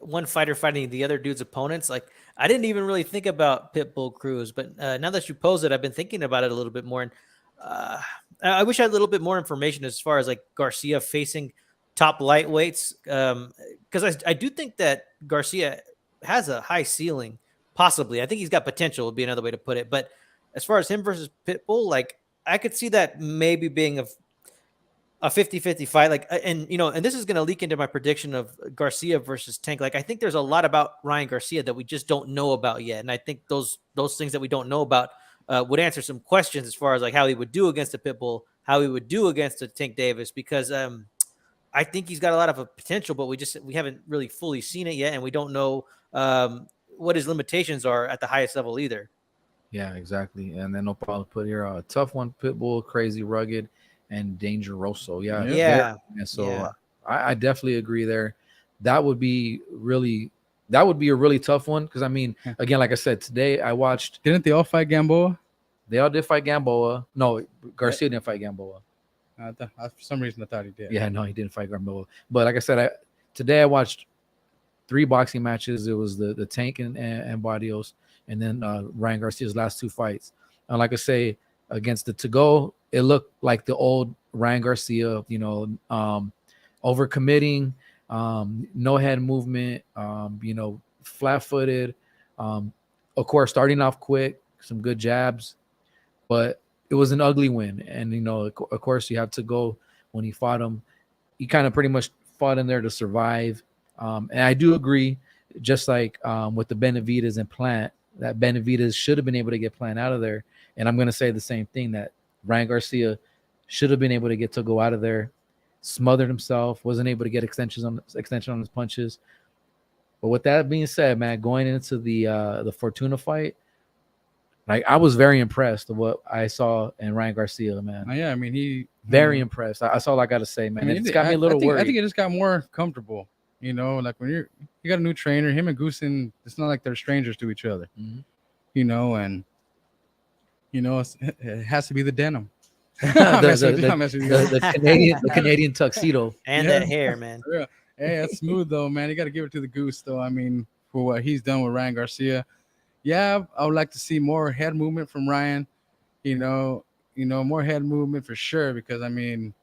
Speaker 3: one fighter fighting the other dude's opponents, like I didn't even really think about Pitbull Cruz, but now that you pose it, I've been thinking about it a little bit more. And I wish I had a little bit more information as far as like Garcia facing top lightweights, because I do think that Garcia has a high ceiling, possibly. I think he's got potential, would be another way to put it. But as far as him versus Pitbull, like I could see that maybe being a 50-50 fight. Like, and you know, and this is going to leak into my prediction of Garcia versus Tank. Like, I think there's a lot about Ryan Garcia that we just don't know about yet. And I think those things that we don't know about would answer some questions as far as like how he would do against a Pitbull, how he would do against a Tank Davis, because I think he's got a lot of potential, but we haven't really fully seen it yet. And we don't know what his limitations are at the highest level either.
Speaker 1: Yeah, exactly. And then Opal put here a tough one, Pitbull, crazy, rugged, and Dangeroso. Yeah. And so I definitely agree there. That would be a really tough one. Cause I mean, again, like I said, today I watched.
Speaker 2: Didn't they all fight Gamboa?
Speaker 1: They all did fight Gamboa. No, Garcia didn't fight Gamboa.
Speaker 2: For some reason I thought he did.
Speaker 1: Yeah, no, he didn't fight Gamboa. But like I said, today I watched 3 boxing matches. It was the Tank and Barrios, and then Ryan Garcia's last 2 fights. And like I say, against the To-Go, it looked like the old Ryan Garcia, you know, overcommitting, no head movement, you know, flat-footed. Of course, starting off quick, some good jabs, but it was an ugly win. And, you know, of course, you have To-Go when he fought him. He kind of pretty much fought in there to survive. And I do agree just like with the Benavides and Plant, that Benavides should have been able to get Plant out of there. And I'm going to say the same thing, that Ryan Garcia should have been able to go out of there, smothered himself, wasn't able to get extension on his punches. But with that being said, man, going into the Fortuna fight, like I was very impressed with what I saw in Ryan Garcia, man.
Speaker 2: Yeah, I mean, he
Speaker 1: very impressed. That's all I got to say, man.
Speaker 2: I mean,
Speaker 1: It's got me a little worried.
Speaker 2: I think it just got more comfortable. You know, like when you got a new trainer, him and Goosen, it's not like they're strangers to each other.
Speaker 1: Mm-hmm.
Speaker 2: You know, and you know it has to be the denim.
Speaker 1: the Canadian tuxedo
Speaker 3: and that hair, man.
Speaker 2: Yeah. Hey, that's smooth though, man. You got to give it to the Goose, though. I mean, for what he's done with Ryan Garcia. Yeah, I would like to see more head movement from Ryan. You know, more head movement for sure. Because I mean,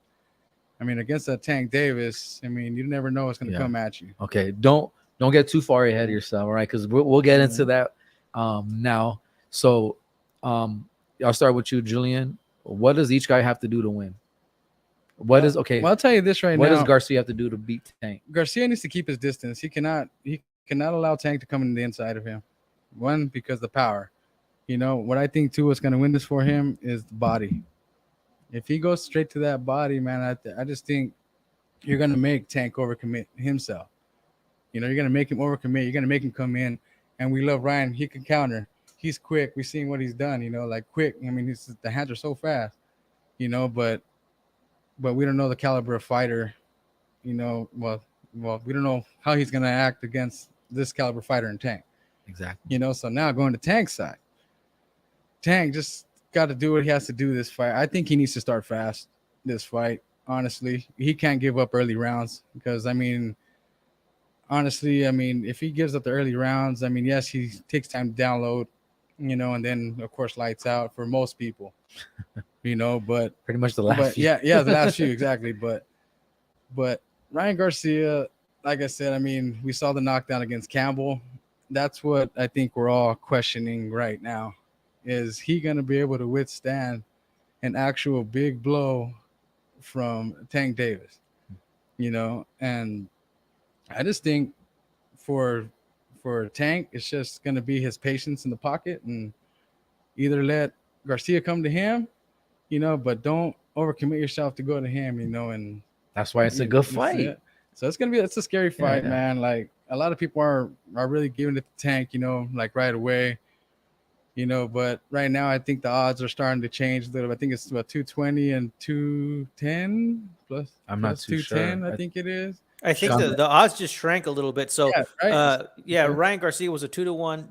Speaker 2: against that Tank Davis, I mean, you never know what's going to come at you.
Speaker 1: Okay, don't get too far ahead of yourself, all right? Because we'll get into that now. So, I'll start with you, Julian. What does each guy have to do to win? What is okay?
Speaker 2: Well, I'll tell you this right now.
Speaker 1: What does Garcia have to do to beat Tank?
Speaker 2: Garcia needs to keep his distance. He cannot allow Tank to come in the inside of him. One, because the power. You know what I think too. What's going to win this for him is the body. If he goes straight to that body, man, I just think you're going to make Tank overcommit himself. You know, you're going to make him overcommit. You're going to make him come in. And we love Ryan. He can counter. He's quick. We've seen what he's done, you know, like quick. I mean, the hands are so fast, you know, but we don't know the caliber of fighter, you know. Well, we don't know how he's going to act against this caliber fighter in Tank.
Speaker 1: Exactly.
Speaker 2: You know, so now going to Tank's side. Tank just got to do what he has to do this fight. I think he needs to start fast this fight, honestly. He can't give up early rounds because, I mean, honestly, I mean, if he gives up the early rounds, I mean, yes, he takes time to download, you know, and then, of course, lights out for most people, you know, but
Speaker 1: pretty much the last few.
Speaker 2: Yeah, the last few, exactly. But Ryan Garcia, like I said, I mean, we saw the knockdown against Campbell. That's what I think we're all questioning right now. Is he going to be able to withstand an actual big blow from Tank Davis? You know, and I just think for Tank, it's just going to be his patience in the pocket and either let Garcia come to him, you know, but don't overcommit yourself to go to him, you know, and
Speaker 1: that's why it's a good fight.
Speaker 2: So it's a scary fight, man. Like a lot of people are really giving it to Tank, you know, like right away, you know, but right now I think the odds are starting to change a little. I think it's about 220 and 210 plus.
Speaker 1: I'm not too
Speaker 2: 210,
Speaker 1: sure.
Speaker 2: I think it is.
Speaker 3: I think the odds just shrank a little bit. So,
Speaker 2: right.
Speaker 3: Ryan Garcia was a 2-1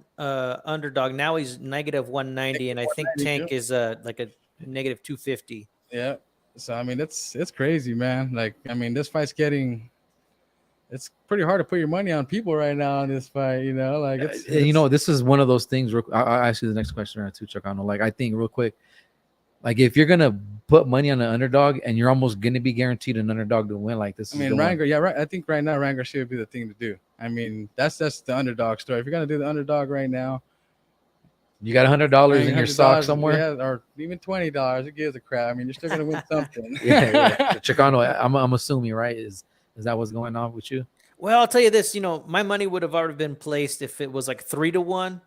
Speaker 3: underdog. Now he's -190, and I think Tank is like a -250.
Speaker 2: Yeah. So I mean, it's crazy, man. Like I mean, this fight's it's pretty hard to put your money on people right now in this fight. You know, like it's
Speaker 1: you know, this is one of those things. I'll ask you the next question right too, Chicano. Like I think real quick, like if you're gonna put money on an underdog and you're almost gonna be guaranteed an underdog to win, like this.
Speaker 2: I mean, right. I think right now Ryan Garcia would be the thing to do. I mean, that's the underdog story. If you're gonna do the underdog right now,
Speaker 1: you got $100 in your sock somewhere,
Speaker 2: yeah, or even $20. Who gives a crap? I mean, you're still gonna win something.
Speaker 1: yeah. Chicano, I'm assuming, right? Is that what's going on with you?
Speaker 3: Well, I'll tell you this. You know, my money would have already been placed if it was like 3-1,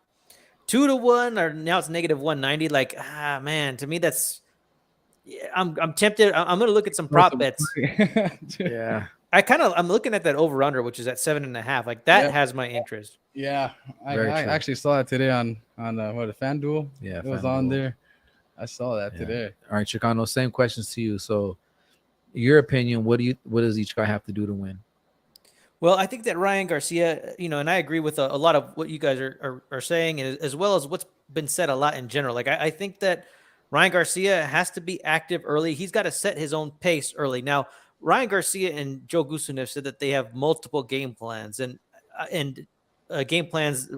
Speaker 3: 2-1, or now it's -190. Like, man, to me that's. I'm tempted. I'm gonna look at some prop bets.
Speaker 2: Yeah,
Speaker 3: I'm looking at that over under, which is at 7.5. Like that has my interest.
Speaker 2: Yeah, I actually saw it today on what, a FanDuel.
Speaker 1: Yeah,
Speaker 2: it was on there. I saw that today.
Speaker 1: All right, Chicano, same questions to you. So, your opinion, what does each guy have to do to win?
Speaker 3: Well, I think that Ryan Garcia, you know, and I agree with a lot of what you guys are saying, and as well as what's been said a lot in general. Like I think that Ryan Garcia has to be active early. He's got to set his own pace early. Now, Ryan Garcia and Joe Goosen have said that they have multiple game plans and game plans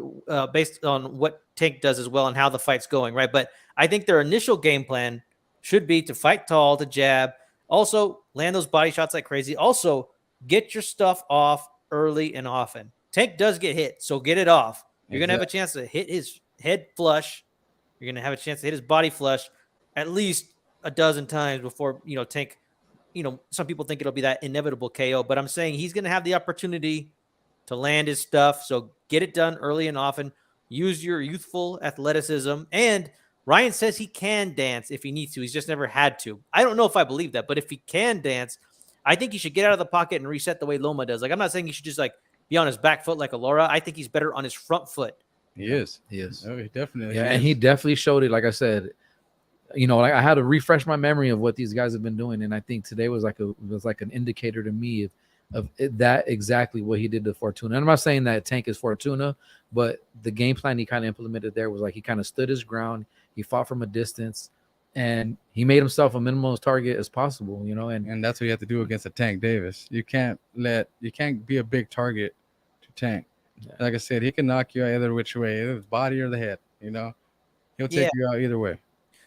Speaker 3: based on what Tank does as well and how the fight's going, right? But I think their initial game plan should be to fight tall, to jab, also land those body shots like crazy. Also, get your stuff off early and often. Tank does get hit, so get it off. You're going to have a chance to hit his head flush. You're going to have a chance to hit his body flush at least a dozen times before, you know, Tank, you know, some people think it'll be that inevitable KO, but I'm saying he's going to have the opportunity to land his stuff. So get it done early and often, use your youthful athleticism. And Ryan says he can dance if he needs to. He's just never had to. I don't know if I believe that, but if he can dance, I think he should get out of the pocket and reset the way Loma does. Like, I'm not saying he should just like be on his back foot like Alora. I think he's better on his front foot.
Speaker 2: He is.
Speaker 1: He is.
Speaker 2: Oh, he definitely.
Speaker 1: Yeah,
Speaker 2: is.
Speaker 1: and he definitely showed it. Like I said, you know, like I had to refresh my memory of what these guys have been doing, and I think today was like an indicator to me of that exactly what he did to Fortuna. And I'm not saying that Tank is Fortuna, but the game plan he kind of implemented there was like he kind of stood his ground. He fought from a distance, and he made himself a minimal target as possible. You know,
Speaker 2: and that's what you have to do against a Tank Davis. You can't be a big target to Tank. Yeah. Like I said, he can knock you out either which way, either the body or the head. You know, he'll take you out either way.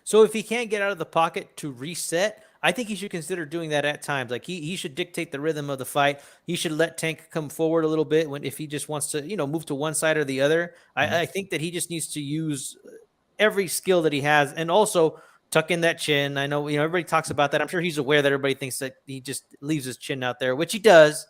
Speaker 3: So if he can't get out of the pocket to reset, I think he should consider doing that at times. Like he should dictate the rhythm of the fight. He should let Tank come forward a little bit if he just wants to, you know, move to one side or the other. I think that he just needs to use every skill that he has, and also tuck in that chin. I know, you know, everybody talks about that. I'm sure he's aware that everybody thinks that he just leaves his chin out there, which he does,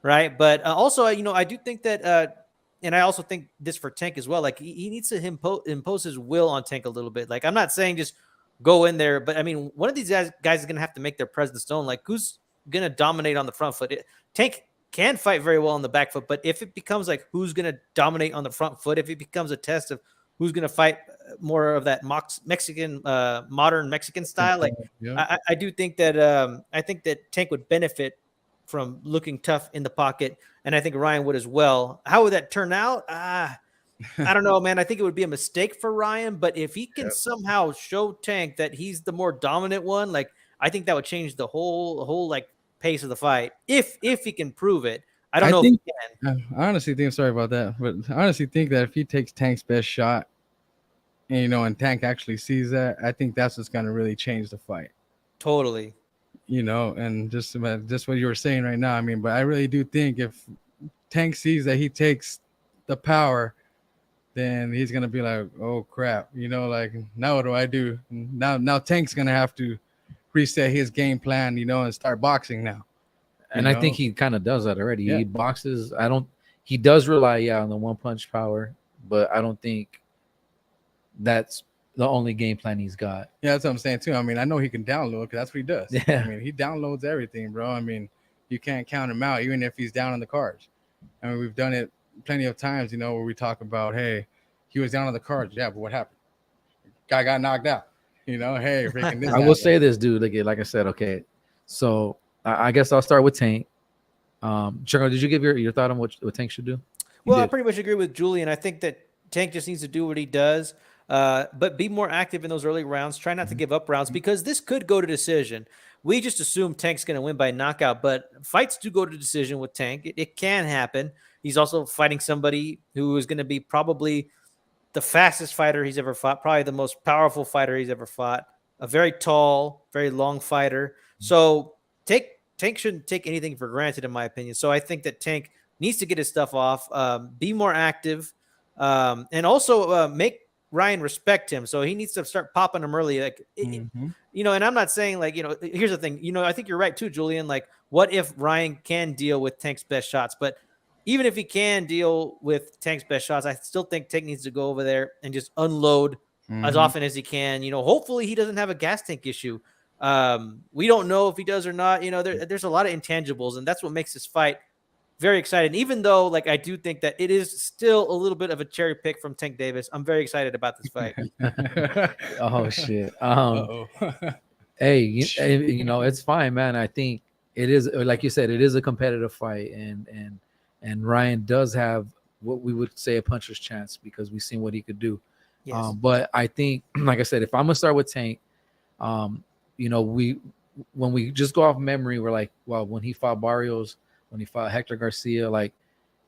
Speaker 3: right? But also, you know, I do think that and I also think this for Tank as well. Like he needs to impose his will on Tank a little bit. Like I'm not saying just go in there, but I mean, one of these guys is going to have to make their presence known. Like who's going to dominate on the front foot? Tank can fight very well on the back foot, but if it becomes like who's going to dominate on the front foot, if it becomes a test of who's going to fight more of that Mexican, modern Mexican style, like I do think that I think that Tank would benefit from looking tough in the pocket, and I think Ryan would as well. How would that turn out? I don't know, man. I think it would be a mistake for Ryan, but if he can somehow show Tank that he's the more dominant one, like I think that would change the whole like pace of the fight. If he can prove it. I don't know if he can.
Speaker 2: I honestly think, sorry about that, but I honestly think that if he takes Tank's best shot, and you know, and Tank actually sees that, I think that's what's going to really change the fight.
Speaker 3: Totally.
Speaker 2: You know, and just what you were saying right now. I mean, but I really do think if Tank sees that he takes the power, then he's gonna be like, "Oh crap!" You know, like now what do I do? Now Tank's gonna have to reset his game plan, you know, and start boxing now.
Speaker 1: And I think he kind of does that already. Yeah. He boxes. He does rely on the one punch power, but I don't think that's the only game plan he's got.
Speaker 2: Yeah, that's what I'm saying too. I mean, I know he can download because that's what he does.
Speaker 1: Yeah.
Speaker 2: I mean, he downloads everything, bro. I mean, you can't count him out, even if he's down on the cards. I mean, we've done it plenty of times, you know, where we talk about, hey, he was down on the cards. Yeah, but what happened? Guy got knocked out. You know, hey, freaking this.
Speaker 1: I will say this, dude. Like I said, okay. So I guess I'll start with Tank. Churro, did you give your thought on what Tank should do?
Speaker 3: Well, I pretty much agree with Julian. I think that Tank just needs to do what he does. But be more active in those early rounds. Try not to give up rounds because this could go to decision. We just assume Tank's going to win by knockout, but fights do go to decision with Tank. It can happen. He's also fighting somebody who is going to be probably the fastest fighter he's ever fought, probably the most powerful fighter he's ever fought, a very tall, very long fighter. So Tank shouldn't take anything for granted, in my opinion. So I think that Tank needs to get his stuff off, be more active, and also make Ryan respect him. So he needs to start popping him early. Like, you know, and I'm not saying like, you know, here's the thing, you know, I think you're right too, Julian. Like, what if Ryan can deal with Tank's best shots? But even if he can deal with Tank's best shots, I still think Tank needs to go over there and just unload as often as he can. You know, hopefully he doesn't have a gas tank issue. We don't know if he does or not. You know, there's a lot of intangibles, and that's what makes this fight very exciting. Even though, like, I do think that it is still a little bit of a cherry pick from Tank Davis. I'm very excited about this fight.
Speaker 1: Oh shit. Hey, you know, it's fine, man. I think it is, like you said, it is a competitive fight, and Ryan does have what we would say a puncher's chance because we've seen what he could do. Yes. But I think, like I said, if I'm gonna start with Tank, you know, when we just go off memory, we're like, well, when he fought Barrios, when he fought Hector Garcia, like,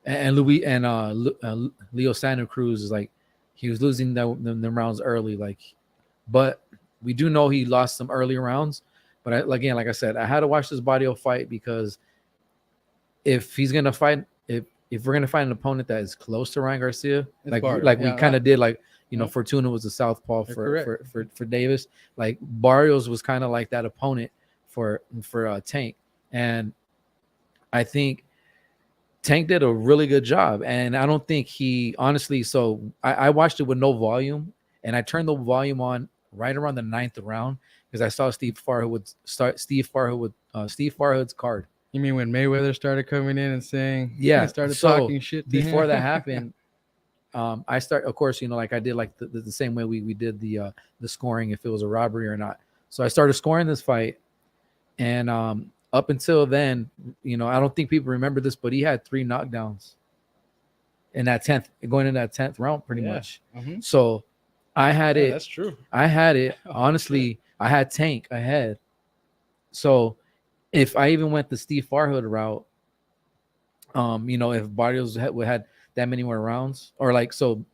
Speaker 1: and Leo Santa Cruz is like, he was losing them rounds early, like, but we do know he lost some early rounds. But again, like I said, I had to watch this Barrio fight because if he's gonna fight, if we're gonna find an opponent that is close to Ryan Garcia, we kind of did, like, you know, Fortuna was a southpaw for Davis. Like Barrios was kind of like that opponent for Tank, and I think Tank did a really good job, and I don't think he honestly. So I watched it with no volume, and I turned the volume on right around the 9th round because I saw Steve Farhood's card.
Speaker 2: You mean when Mayweather started coming in and saying,
Speaker 1: Yeah,
Speaker 2: started
Speaker 1: so
Speaker 2: talking shit to
Speaker 1: before
Speaker 2: him?
Speaker 1: that happened, I start, of course, like I did like the same way we did the scoring if it was a robbery or not. So I started scoring this fight, and up until then, I don't think people remember this, but he had 3 knockdowns in that 10th, going in that 10th round, pretty much.
Speaker 2: Mm-hmm.
Speaker 1: So I had it.
Speaker 2: That's true.
Speaker 1: I had it.
Speaker 2: Oh,
Speaker 1: Honestly,
Speaker 2: shit.
Speaker 1: I had Tank ahead. So if I even went the Steve Farhood route, if Barrios had that many more rounds, or like so,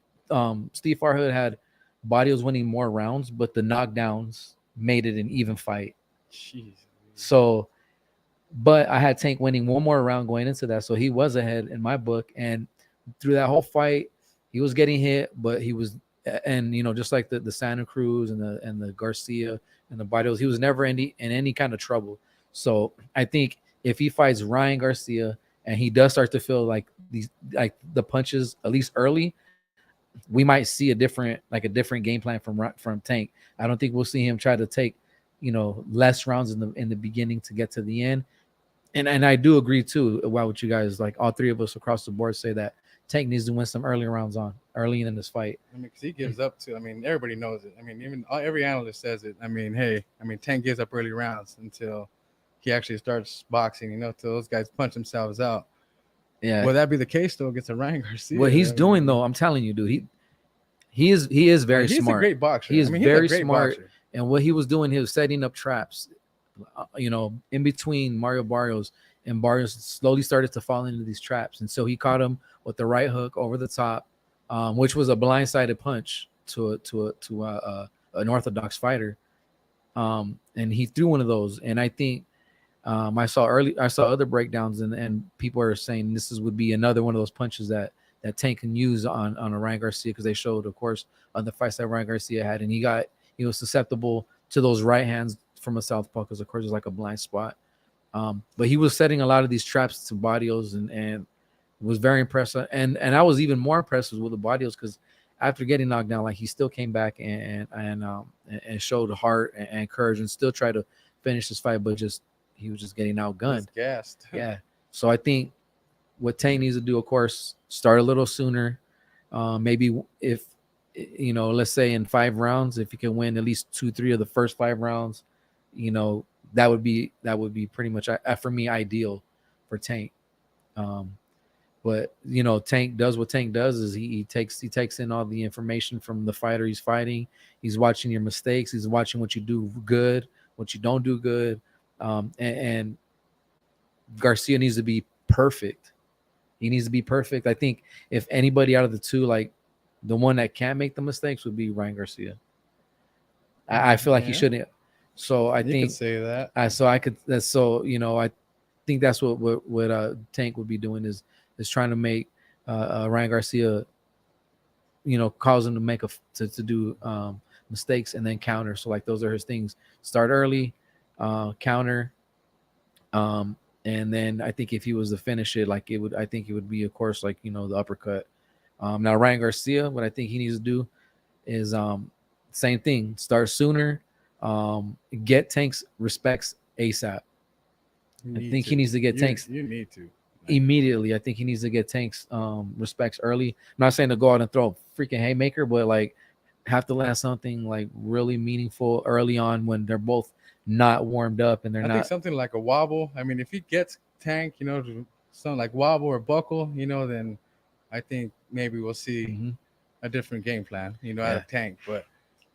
Speaker 1: Steve Farhood had Barrios winning more rounds, but the knockdowns made it an even fight.
Speaker 2: Jeez.
Speaker 1: So, but I had Tank winning one more round going into that, so he was ahead in my book. And through that whole fight, he was getting hit, but he was, and just like the Santa Cruz and the Garcia and the Barrios, he was never in any kind of trouble. So I think if he fights Ryan Garcia and he does start to feel like the punches at least early, we might see a different game plan from Tank. I don't think we'll see him try to take less rounds in the beginning to get to the end. And I do agree too about what you guys, like all 3 of us across the board, say that Tank needs to win some early rounds early in this fight.
Speaker 2: I mean, because he gives up to. I mean, everybody knows it. I mean, even every analyst says it. I mean, Tank gives up early rounds until he actually starts boxing. Till those guys punch themselves out.
Speaker 1: Yeah.
Speaker 2: Will that be the case though against a Ryan Garcia?
Speaker 1: What he's doing though, I'm telling you, dude, he is very smart.
Speaker 2: He's a great boxer.
Speaker 1: He is very
Speaker 2: he's a great
Speaker 1: smart.
Speaker 2: Boxer.
Speaker 1: And what he was doing, he was setting up traps, in between Mario Barrios, and Barrios slowly started to fall into these traps. And so he caught him with the right hook over the top, which was a blindsided punch to an orthodox fighter. And he threw one of those. And I think I saw other breakdowns, and people are saying would be another one of those punches that Tank can use on a Ryan Garcia, because they showed, of course, on the fights that Ryan Garcia had, and he was susceptible to those right hands from a southpaw, because of course it's like a blind spot. But he was setting a lot of these traps to Barrios, and was very impressive. And I was even more impressed with the Barrios, because after getting knocked down, like he still came back and showed heart and courage, and still tried to finish this fight, but he was just getting outgunned.
Speaker 2: Gassed.
Speaker 1: Yeah. So I think what Tank needs to do, of course, start a little sooner. Maybe if let's say in 5 rounds, if you can win at least 2-3 of the first 5 rounds, that would be pretty much for me ideal for Tank. But Tank does what Tank does, is he takes in all the information from the fighter he's fighting. He's watching your mistakes. He's watching what you do good, what you don't do good. And Garcia needs to be perfect. He needs to be perfect. I think if anybody out of the 2, like the one that can't make the mistakes, would be Ryan Garcia. I feel like he shouldn't. So I think
Speaker 2: could say that.
Speaker 1: I think that's what Tank would be doing is trying to make Ryan Garcia, cause him to make to do mistakes and then counter. So like those are his things. Start early, counter, and then I think if he was to finish it, I think it would be, of course, like the uppercut. Now Ryan Garcia, what I think he needs to do is same thing. Start sooner. Get Tank's respects ASAP. I think he needs to get Tank's.
Speaker 2: You need to
Speaker 1: immediately. I think he needs to get Tank's respects early. I'm not saying to go out and throw a freaking haymaker, but like have to land something like really meaningful early on when they're both not warmed up and they're not.
Speaker 2: I think something like a wobble. I mean, if he gets Tank, something like wobble or buckle, then I think maybe we'll see a different game plan, out of Tank. But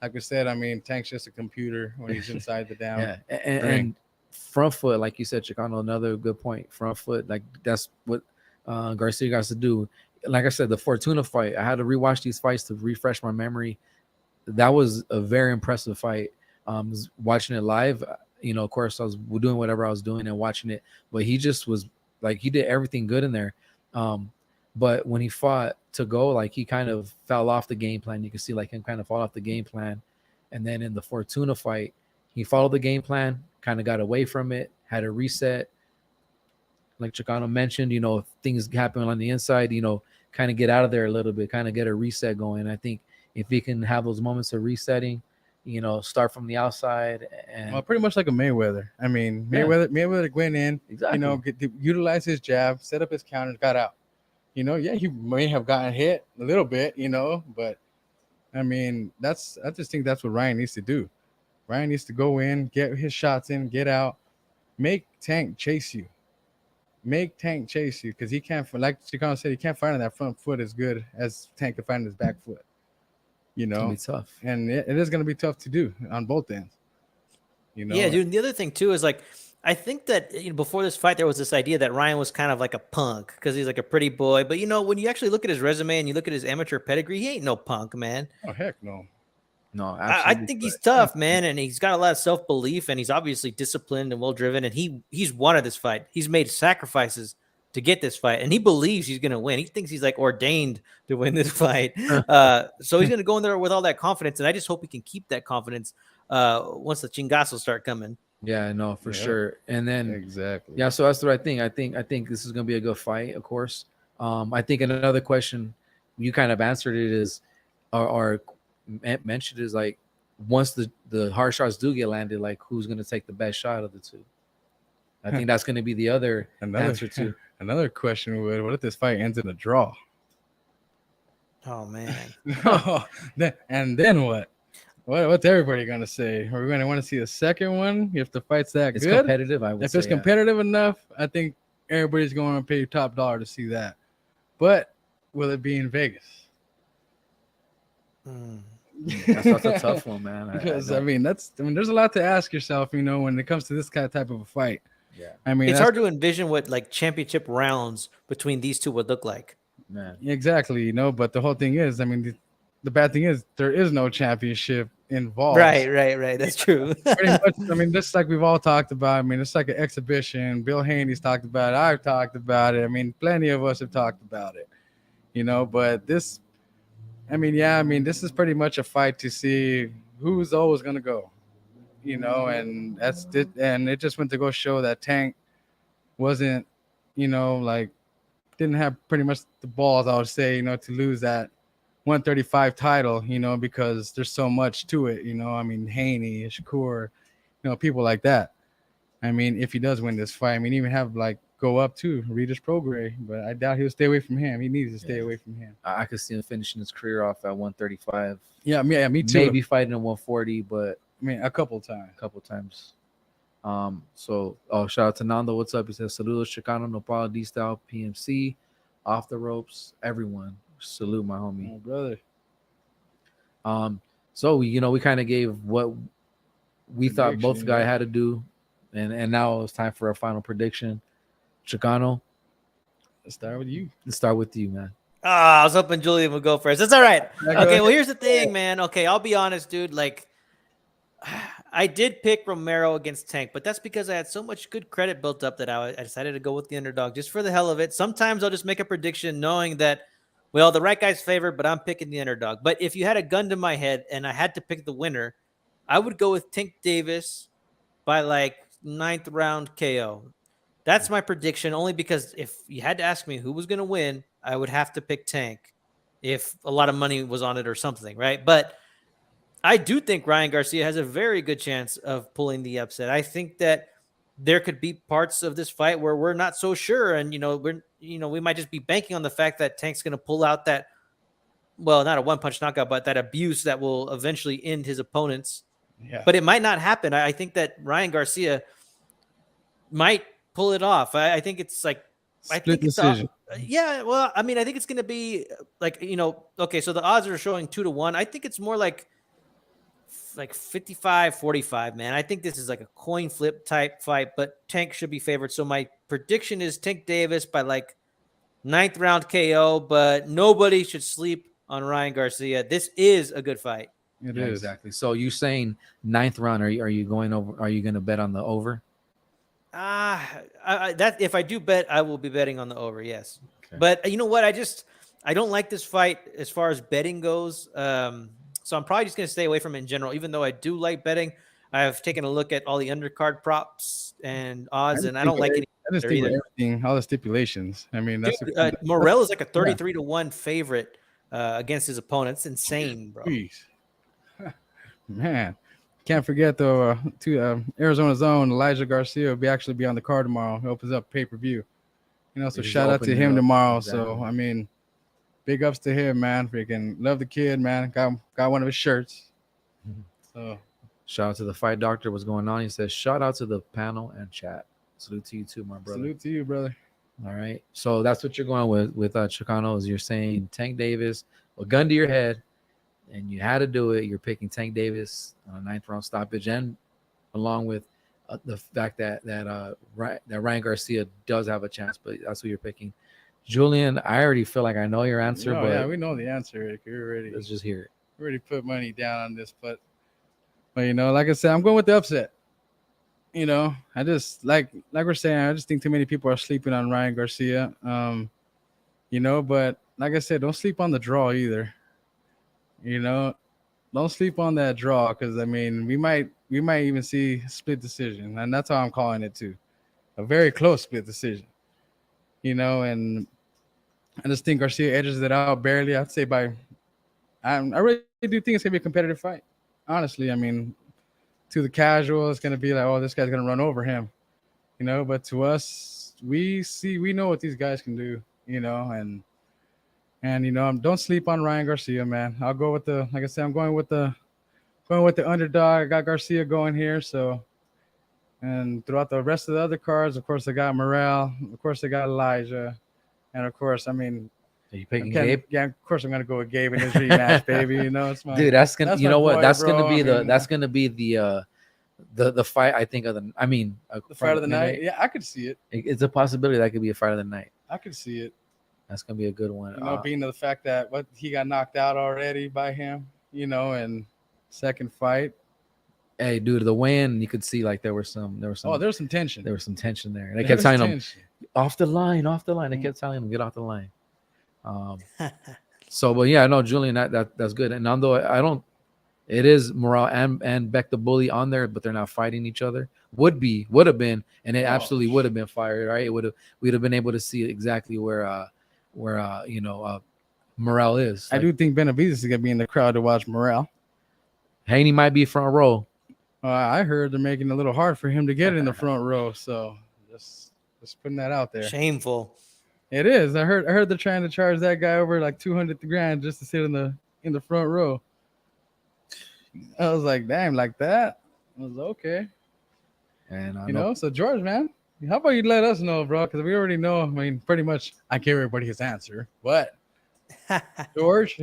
Speaker 2: like I said, I mean, Tank's just a computer when he's inside the down.
Speaker 1: Yeah, and front foot, like you said, Chicano, another good point. Front foot, like that's what Garcia got to do. Like I said, the Fortuna fight, I had to rewatch these fights to refresh my memory. That was a very impressive fight. Watching it live, of course, I was doing whatever I was doing and watching it, but he just was like, he did everything good in there. But when he fought to go, like he kind of fell off the game plan. You can see like him kind of fall off the game plan. And then in the Fortuna fight, he followed the game plan, kind of got away from it, had a reset, like Chicano mentioned, you know, if things happen on the inside, you know, kind of get out of there a little bit, kind of get a reset going. I think if he can have those moments of resetting, you know, start from the outside and
Speaker 2: Well, pretty much like a Mayweather. I mean,
Speaker 1: Yeah.
Speaker 2: Mayweather went in,
Speaker 1: exactly,
Speaker 2: you know, utilize his jab, set up his counters, got out. You know, yeah, he may have gotten hit a little bit, you know, but I mean, I just think that's what Ryan needs to do. Ryan needs to go in, get his shots in, get out, make Tank chase you. Make Tank chase you because he can't, like Chicano said, he can't fight on that front foot as good as Tank can fight on his back foot. You
Speaker 1: it's gonna
Speaker 2: know,
Speaker 1: be tough.
Speaker 2: and it is going to be tough to do on both ends. You know,
Speaker 3: Yeah, dude. And the other thing too is like, I think that before this fight, there was this idea that Ryan was kind of like a punk because he's like a pretty boy. But when you actually look at his resume and you look at his amateur pedigree, he ain't no punk, man.
Speaker 2: Oh heck no.
Speaker 1: No,
Speaker 3: I
Speaker 1: absolutely.
Speaker 3: think he's tough, man, and he's got a lot of self belief, and he's obviously disciplined and well driven. And he's wanted this fight. He's made sacrifices to get this fight, and he believes he's gonna win. He thinks he's like ordained to win this fight. So he's gonna go in there with all that confidence, and I just hope he can keep that confidence once the chingazos start coming.
Speaker 1: Yeah, no, for
Speaker 2: Yeah.
Speaker 1: sure. And then
Speaker 2: Exactly.
Speaker 1: yeah, so that's the right thing. I think this is gonna be a good fight, of course. I think another question you kind of answered it is, or mentioned is like, once the hard shots do get landed, like who's gonna take the best shot of the two? I think that's gonna be the other answer too.
Speaker 2: Another question would: what if this fight ends in a draw?
Speaker 3: Oh man.
Speaker 2: And then what? What's everybody gonna say? Are we gonna want to see a second one if the fight's that
Speaker 1: It's
Speaker 2: good?
Speaker 1: competitive. I would
Speaker 2: If
Speaker 1: say,
Speaker 2: it's
Speaker 1: yeah.
Speaker 2: competitive enough, I think everybody's going to pay top dollar to see that. But will it be in Vegas?
Speaker 3: Hmm.
Speaker 1: That's a tough one, man.
Speaker 2: Because
Speaker 1: don't-
Speaker 2: there's a lot to ask yourself, when it comes to this kind of type of a fight.
Speaker 1: yeah,
Speaker 2: I mean,
Speaker 3: It's
Speaker 2: that's-
Speaker 3: hard to envision what like championship rounds between these two would look like.
Speaker 1: man.
Speaker 2: exactly, but the whole thing is, the bad thing is there is no championship involved.
Speaker 3: Right. That's true.
Speaker 2: Pretty much, just like we've all talked about. It's like an exhibition. Bill Haney's talked about it. I've talked about it. Plenty of us have talked about it. But this, this is pretty much a fight to see who's always gonna go. And that's it. And it just went to go show that Tank wasn't, didn't have pretty much the balls, I would say, to lose that 135 title, because there's so much to it, Haney, Shakur, people like that. If he does win this fight, even have go up to Regis Prograis, but I doubt he'll stay away from him. He needs to stay away from him.
Speaker 1: I could see him finishing his career off at 135.
Speaker 2: Yeah, me too.
Speaker 1: Maybe fighting at 140, but
Speaker 2: a couple times.
Speaker 1: a couple times. So shout out to Nando. What's up? He says saludos Chicano, Nopal, D-Style, PMC, Off the Ropes, everyone. Salute my homie.
Speaker 2: Oh, brother.
Speaker 1: So we kind of gave what we thought both
Speaker 2: Prediction,
Speaker 1: guys
Speaker 2: yeah.
Speaker 1: had to do, and now it's time for our final prediction. Chicano,
Speaker 2: Let's start with you.
Speaker 1: let's start with you, man.
Speaker 3: I was hoping Julian would go first. That's all right.
Speaker 2: Yeah, go
Speaker 3: Okay,
Speaker 2: ahead.
Speaker 3: well, here's the thing, man. Okay, I'll be honest, dude. Like, I did pick Romero against Tank, but that's because I had so much good credit built up that I decided to go with the underdog just for the hell of it. Sometimes I'll just make a prediction knowing that, well, the right guy's favored, but I'm picking the underdog. But if you had a gun to my head and I had to pick the winner, I would go with Tank Davis by like 9th round KO. That's my prediction, only because if you had to ask me who was going to win, I would have to pick Tank if a lot of money was on it or something, right? But I do think Ryan Garcia has a very good chance of pulling the upset. I think that there could be parts of this fight where we're not so sure, and we might just be banking on the fact that Tank's going to pull out that, well, not a one-punch knockout, but that abuse that will eventually end his opponents.
Speaker 2: Yeah.
Speaker 3: But it might not happen. I think that Ryan Garcia might pull it off. I think it's like
Speaker 2: Split decision.
Speaker 3: Yeah, well, I think it's going to be like, okay, so the odds are showing 2-1. I think it's more like 55-45, man. I think this is like a coin flip type fight, but Tank should be favored. So my prediction is Tank Davis by like 9th round KO, but nobody should sleep on Ryan Garcia. This is a good fight.
Speaker 2: It
Speaker 1: Yeah,
Speaker 2: is.
Speaker 1: exactly. So you saying 9th round? Are you going over? Are you going to bet on the over?
Speaker 3: That if I do bet, I will be betting on the over. Yes,
Speaker 1: Okay.
Speaker 3: but you know what? I don't like this fight as far as betting goes. So I'm probably just going to stay away from it in general. Even though I do like betting, I've taken a look at all the undercard props and odds, and I don't like any
Speaker 2: I just
Speaker 3: there
Speaker 2: think with
Speaker 3: either.
Speaker 2: everything, all the stipulations. I mean, that's
Speaker 3: Dude, Morrell is like a 33-1 favorite against his opponent. It's insane, bro.
Speaker 2: Jeez. Man, can't forget though. Arizona's own Elijah Garcia will actually be on the card tomorrow. He opens up pay-per-view. You know, so
Speaker 1: He's
Speaker 2: shout out to
Speaker 1: opening
Speaker 2: him
Speaker 1: up.
Speaker 2: tomorrow.
Speaker 1: Exactly.
Speaker 2: So I mean, big ups to him, man. Freaking love the kid, man. Got one of his shirts. So
Speaker 1: Shout out to the fight doctor. What's going on? He says, shout out to the panel and chat. Salute to you too, my brother.
Speaker 2: salute to you, brother.
Speaker 1: All right. So that's what you're going with Chicano, is you're saying Tank Davis, a gun to your head, and you had to do it. You're picking Tank Davis on a 9th round stoppage, and along with the fact that Ryan Garcia does have a chance, but that's who you're picking. Julian, I already feel like I know your answer, but
Speaker 2: yeah, we know the answer, Rick. We're already
Speaker 1: let's just hear it.
Speaker 2: already put money down on this, but you know, like I said, I'm going with the upset. You know, I just like we're saying, I just think too many people are sleeping on Ryan Garcia. You know, but like I said, don't sleep on the draw either. You know, don't sleep on that draw, because I mean, we might even see a split decision, and that's how I'm calling it too, a very close split decision. You know, and I just think Garcia edges it out barely. I'd say I really do think it's gonna be a competitive fight. Honestly, I mean, to the casual, it's gonna be like, oh, this guy's gonna run over him, you know. But to us, we know what these guys can do, you know, and you know, don't sleep on Ryan Garcia, man. I'll go with like I said, I'm going with the underdog. I got Garcia going here, so. And throughout the rest of the other cards, of course, I got Morrell. Of course, I got Elijah, and of course, I mean,
Speaker 1: Are you picking Gabe?
Speaker 2: yeah, of course, I'm gonna go with Gabe in his rematch, baby. You know, it's my
Speaker 1: Dude, that's gonna.
Speaker 2: that's
Speaker 1: You
Speaker 2: my
Speaker 1: know what?
Speaker 2: boy,
Speaker 1: That's
Speaker 2: bro.
Speaker 1: gonna be
Speaker 2: I mean,
Speaker 1: that's gonna be the fight. I think of the. I mean,
Speaker 2: the fight of the night. Yeah, I could see it.
Speaker 1: It's a possibility that could be a fight of the night.
Speaker 2: I could see it.
Speaker 1: That's gonna be a good one.
Speaker 2: You know, being the fact that he got knocked out already by him. You know, and second fight.
Speaker 1: Hey, dude, the win, you could see like there was some.
Speaker 2: Oh, there was some tension.
Speaker 1: There was some tension there. And they kept telling him off the line. They kept telling him get off the line. So, but yeah, no, Julian, that's good. And although it is Morale and Beck the Bully on there, but they're not fighting each other. Would have been, and it absolutely would have been fired, right? We'd have been able to see exactly where Morale is.
Speaker 2: I do think Benavidez is gonna be in the crowd to watch Morale.
Speaker 1: Haney might be front row.
Speaker 2: I heard they're making it a little hard for him to get in the front row, so just putting that out there.
Speaker 3: Shameful.
Speaker 2: It is. I heard they're trying to charge that guy over like $200,000 just to sit in the front row. I was like, damn, like that? I was like, okay.
Speaker 1: And
Speaker 2: you know, so George, man, how about you let us know, bro? Because we already know. I mean, pretty much, I gave everybody his answer. What, George?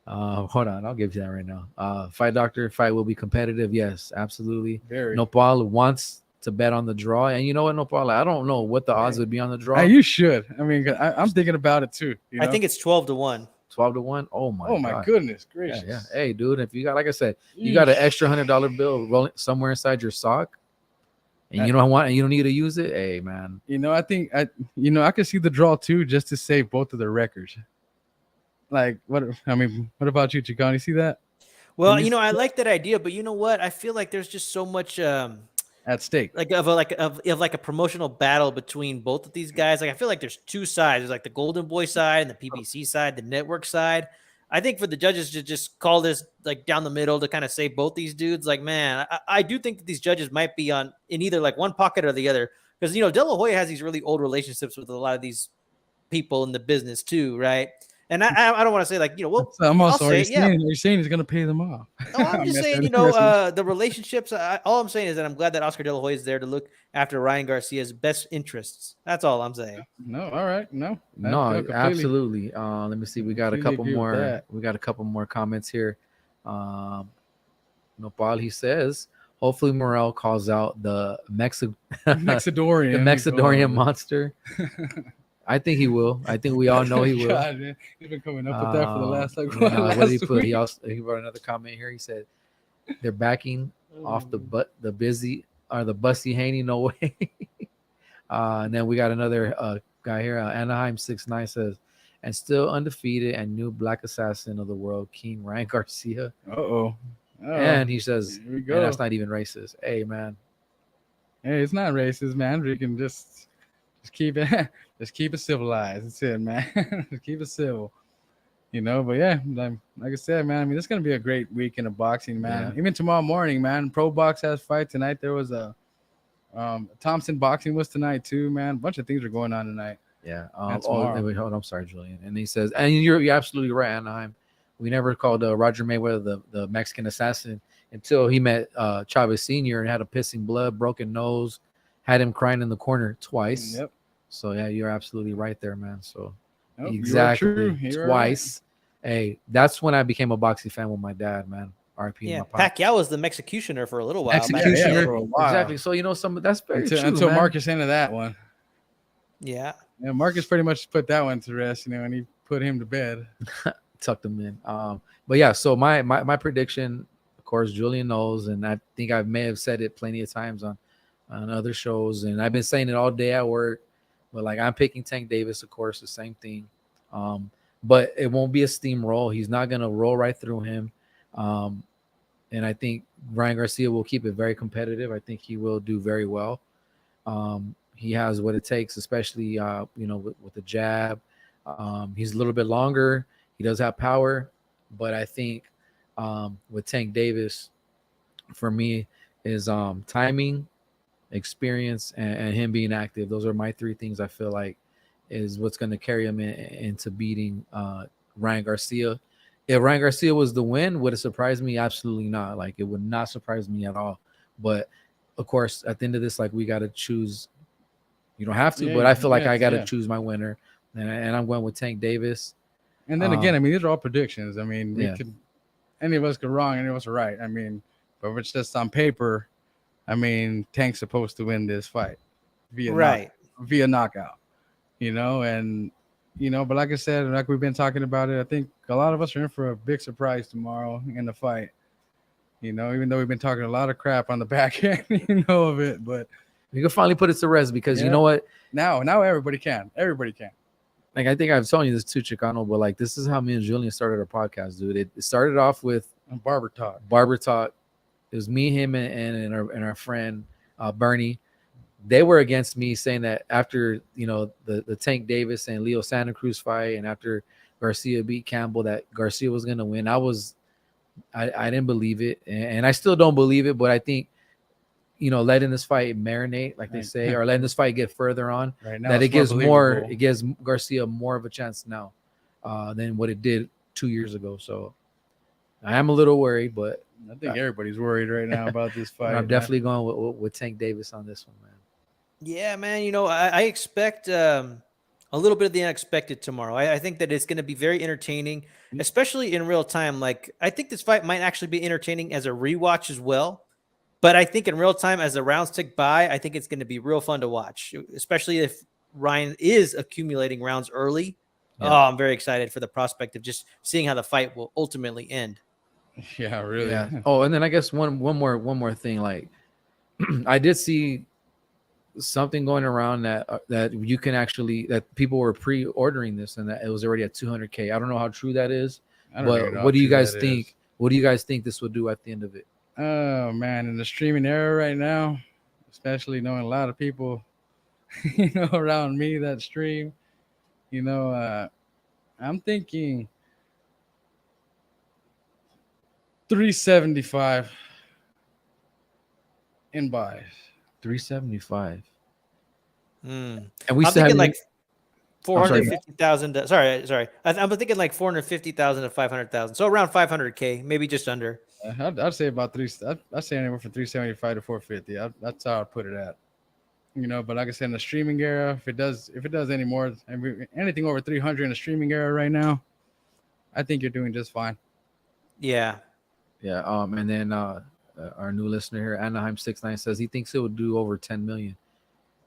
Speaker 1: Hold on, I'll give you that right now. Fight doctor, fight will be competitive. Yes, absolutely.
Speaker 2: Very.
Speaker 1: Nopal wants to bet on the draw, and you know what, Nopal, I don't know what the odds would be on the draw.
Speaker 2: You should. I mean, I'm thinking about it too. You know?
Speaker 3: I think it's 12-1.
Speaker 1: 12-1. Oh my
Speaker 2: goodness gracious.
Speaker 1: Yeah. Hey, dude, if you got, like I said, you got an extra $100 bill rolling somewhere inside your sock, and you don't need to use it. Hey, man.
Speaker 2: You know, I think I could see the draw too, just to save both of their records. Like, what about you, Chicano? You see that?
Speaker 3: Well, you know, I like that idea, but you know what? I feel like there's just so much
Speaker 2: at stake,
Speaker 3: like a promotional battle between both of these guys. Like, I feel like there's two sides. There's like the Golden Boy side and the PBC side, the network side. I think for the judges to just call this like down the middle to kind of save both these dudes, like, man, I do think that these judges might be in either like one pocket or the other, because, you know, De La Hoya has these really old relationships with a lot of these people in the business too, right? And I don't want to say like, you know, well,
Speaker 2: I'm also are you saying he's going to pay them off?
Speaker 3: No, I'm just saying, you know, the relationships. All I'm saying is that I'm glad that Oscar De La Hoya is there to look after Ryan Garcia's best interests. That's all I'm saying.
Speaker 2: No, all right, no,
Speaker 1: absolutely. Let me see. We got a couple more. We got a couple more comments here. Nopal, he says, hopefully Morel calls out the Mexidorian monster. I think he will. I think we all know he will.
Speaker 2: God, man. He's been coming up with that for the last
Speaker 1: what did he put? He wrote another comment here. He said they're backing off the bussy Haney, no way. And then we got another guy here. Anaheim 6'9" says, and still undefeated and new black assassin of the world, King Ryan Garcia.
Speaker 2: Uh-oh.
Speaker 1: And he says, and that's not even racist. Hey, man.
Speaker 2: Hey, it's not racist, man. We can just keep it just keep it civilized. That's it, man. Just keep it civil. But yeah, like I said, man, I mean, it's gonna be a great weekend of boxing, man.
Speaker 1: Yeah.
Speaker 2: Even tomorrow morning, man. Pro Box has fight tonight. There was a Thompson boxing was tonight too, man. A bunch of things are going on tonight.
Speaker 1: Yeah.
Speaker 2: And tomorrow.
Speaker 1: Wait, hold on. I'm sorry, Julian. And he says, and you're absolutely right, Anaheim. We never called Roger Mayweather the Mexican assassin until he met Chavez Sr. and had a pissing blood, broken nose, had him crying in the corner twice.
Speaker 2: Yep.
Speaker 1: So yeah, you're absolutely right there, man. So
Speaker 2: Nope,
Speaker 1: exactly
Speaker 2: You're
Speaker 1: twice. Hey, that's when I became a boxing fan with my dad, man. RP.
Speaker 3: Yeah,
Speaker 1: my pop.
Speaker 3: Pacquiao was the executioner for a little while.
Speaker 1: Executioner.
Speaker 2: Yeah, for a while.
Speaker 1: Exactly. So that's very true,
Speaker 2: until
Speaker 1: man.
Speaker 2: Marcus ended that one.
Speaker 3: Yeah.
Speaker 2: Yeah, Marcus pretty much put that one to rest, and he put him to bed.
Speaker 1: Tucked him in. But yeah, so my prediction, of course, Julian knows, and I think I may have said it plenty of times on other shows, and I've been saying it all day at work. But like, I'm picking Tank Davis, of course, the same thing. But it won't be a steamroll. He's not gonna roll right through him. And I think Ryan Garcia will keep it very competitive. I think he will do very well. He has what it takes, especially with the jab. He's a little bit longer. He does have power, but I think with Tank Davis, for me, is timing, experience, and him being active. Those are my three things I feel like is what's going to carry him into beating Ryan Garcia. If Ryan Garcia was the win, would it surprise me? Absolutely not. Like, it would not surprise me at all. But of course, at the end of this, like, we got to choose. You don't have to, but I feel like I got to choose my winner, and I'm going with Tank Davis.
Speaker 2: And then again, I mean, these are all predictions. I mean, any of us could wrong, any of us are right. I mean, but if it's just on paper, I mean, Tank's supposed to win this fight via knockout, but like I said, like we've been talking about it, I think a lot of us are in for a big surprise tomorrow in the fight. Even though we've been talking a lot of crap on the back end, of it, but
Speaker 1: we can finally put it to rest because you know what?
Speaker 2: Now everybody can.
Speaker 1: Like, I think I've told you this too, Chicano, but like, this is how me and Julian started our podcast, dude. It started off with
Speaker 2: Barber Talk.
Speaker 1: It was me, him, and our friend Bernie. They were against me, saying that after the Tank Davis and Leo Santa Cruz fight, and after Garcia beat Campbell, that Garcia was gonna win. I didn't believe it, and I still don't believe it. But I think letting this fight marinate, like they say, or letting this fight get further on,
Speaker 2: right now,
Speaker 1: that it gives Garcia more of a chance now than what it did 2 years ago. So I am a little worried, but
Speaker 2: I think everybody's worried right now about this fight.
Speaker 1: I'm definitely going with Tank Davis on this one, man.
Speaker 3: Yeah, man. I expect a little bit of the unexpected tomorrow. I think that it's going to be very entertaining, especially in real time. Like, I think this fight might actually be entertaining as a rewatch as well. But I think in real time, as the rounds tick by, I think it's going to be real fun to watch, especially if Ryan is accumulating rounds early. Yeah. Oh, I'm very excited for the prospect of just seeing how the fight will ultimately end.
Speaker 2: Yeah, really.
Speaker 1: Yeah. Oh, and then I guess one more thing. Like, I did see something going around that you can actually, that people were pre-ordering this and that it was already at 200K. I don't know how true that is, but what do you guys think? What do you guys think this will do at the end of it?
Speaker 2: Oh man, in the streaming era right now, especially knowing a lot of people, around me that stream, I'm thinking 375 in buys.
Speaker 1: 375.
Speaker 3: And
Speaker 1: we
Speaker 3: I'm
Speaker 1: still
Speaker 3: thinking like 450,000. Sorry. I'm thinking like 450,000 to 500,000. So around 500K, maybe just under.
Speaker 2: I'd say about I'd say anywhere from 375 to 450. That's how I'd put it at. But like I said, in the streaming era, if it does any more, anything over 300 in the streaming era right now, I think you're doing just fine.
Speaker 3: Yeah.
Speaker 1: Yeah. And then our new listener here, Anaheim 69, says he thinks it would do over 10 million.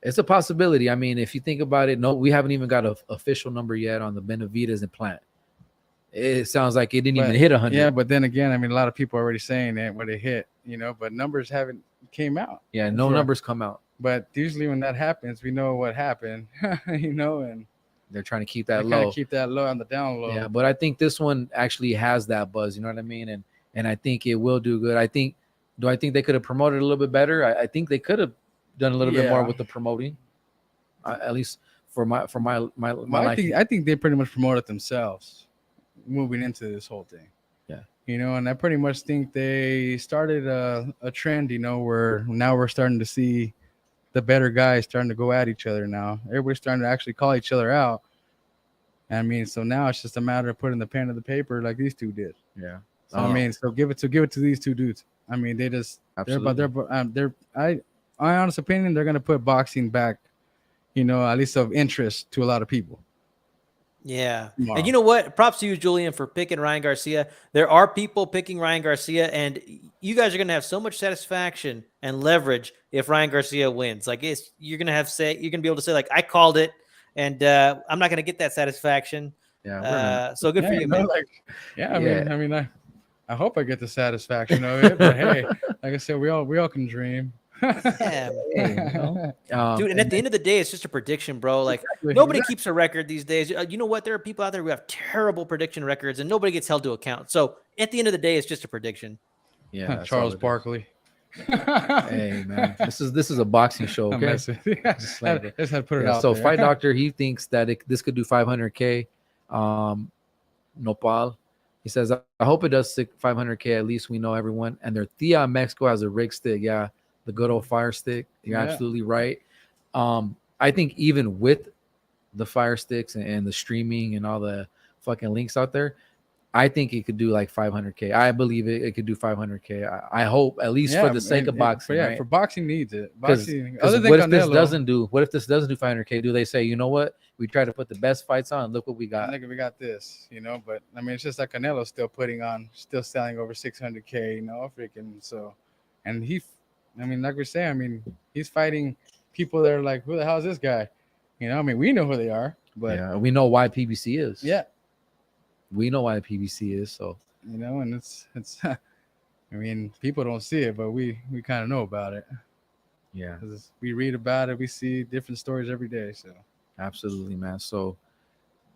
Speaker 1: It's a possibility. I mean, if you think about it, no, we haven't even got an official number yet on the Benavidez implant. It sounds like it didn't even hit 100.
Speaker 2: Yeah, but then again, I mean, a lot of people are already saying that when it hit, but numbers haven't came out.
Speaker 1: Yeah, no numbers come out.
Speaker 2: But usually when that happens, we know what happened, and
Speaker 1: they're trying to keep that low.
Speaker 2: Kind of keep that low on the down low.
Speaker 1: Yeah, but I think this one actually has that buzz. You know what I mean? And I think it will do good. Do I think they could have promoted a little bit better? I think they could have, done a little bit more
Speaker 2: Yeah.
Speaker 1: with the promoting, at least for my
Speaker 2: Well,
Speaker 1: liking.
Speaker 2: I think they pretty much promoted themselves moving into this whole thing.
Speaker 1: Yeah.
Speaker 2: You know, and I pretty much think they started a trend, you know, where now we're starting to see the better guys starting to go at each other now. Everybody's starting to actually call each other out. I mean, so now it's just a matter of putting the pen to the paper like these two did.
Speaker 1: Yeah.
Speaker 2: So I mean, so give it to these two dudes. I mean, they just
Speaker 1: Absolutely.
Speaker 2: they're my honest opinion, they're gonna put boxing back, you know, at least of interest to a lot of people.
Speaker 3: Yeah.
Speaker 2: Tomorrow.
Speaker 3: And you know what? Props to you, Julian, for picking Ryan Garcia. There are people picking Ryan Garcia, and you guys are going to have so much satisfaction and leverage if Ryan Garcia wins. Like, you're going to be able to say, like, I called it, and I'm not going to get that satisfaction.
Speaker 1: Yeah.
Speaker 3: So good for you,
Speaker 2: you know,
Speaker 3: man.
Speaker 2: like, I
Speaker 1: Yeah.
Speaker 2: mean, I hope I get the satisfaction of it, but hey, like I said, we all can dream.
Speaker 3: Yeah,
Speaker 1: Hey, you know,
Speaker 3: dude. And at the end of the day, it's just a prediction, bro. Like
Speaker 2: Exactly,
Speaker 3: nobody keeps a record these days. You know what? There are people out there who have terrible prediction records, and nobody gets held to account. So at the end of the day, it's just a prediction.
Speaker 1: yeah, that's
Speaker 2: Charles
Speaker 1: all it is.
Speaker 2: Barkley.
Speaker 1: Hey man, this is a boxing show,
Speaker 2: I'm
Speaker 1: okay?
Speaker 2: messing. Yeah,
Speaker 1: Just like
Speaker 2: I just had to put it
Speaker 1: Yeah,
Speaker 2: out
Speaker 1: so
Speaker 2: there.
Speaker 1: Fight Doctor, he thinks that this could do 500K. Nopal, he says, I hope it does 500K. At least we know everyone. And their Thea in Mexico has a rig stick. Yeah, the good old fire stick. You're
Speaker 2: Yeah.
Speaker 1: absolutely right. I think even with the fire sticks and the streaming and all the fucking links out there, I think it could do like 500K. I believe it could do 500K. I hope, at least for the sake of boxing.
Speaker 2: Yeah,
Speaker 1: right?
Speaker 2: for boxing needs it. Boxing,
Speaker 1: Because
Speaker 2: other than
Speaker 1: what if this
Speaker 2: Canelo,
Speaker 1: doesn't do? What if this doesn't do 500K? Do they say, you know what? We try to put the best fights on. Look what we got.
Speaker 2: Look, we got this, you know. But I mean, it's just like Canelo still selling over 600K, you know, freaking. So, and I mean, like we say, I mean, he's fighting people that are like, who the hell is this guy? You know, I mean, we know who they are, but
Speaker 1: Yeah, we know why PBC is.
Speaker 2: yeah,
Speaker 1: We know why PBC is. So
Speaker 2: you know, and it's. I mean, people don't see it, but we kind of know about it.
Speaker 1: yeah,
Speaker 2: 'Cause we read about it, we see different stories every day. So
Speaker 1: absolutely, man. So,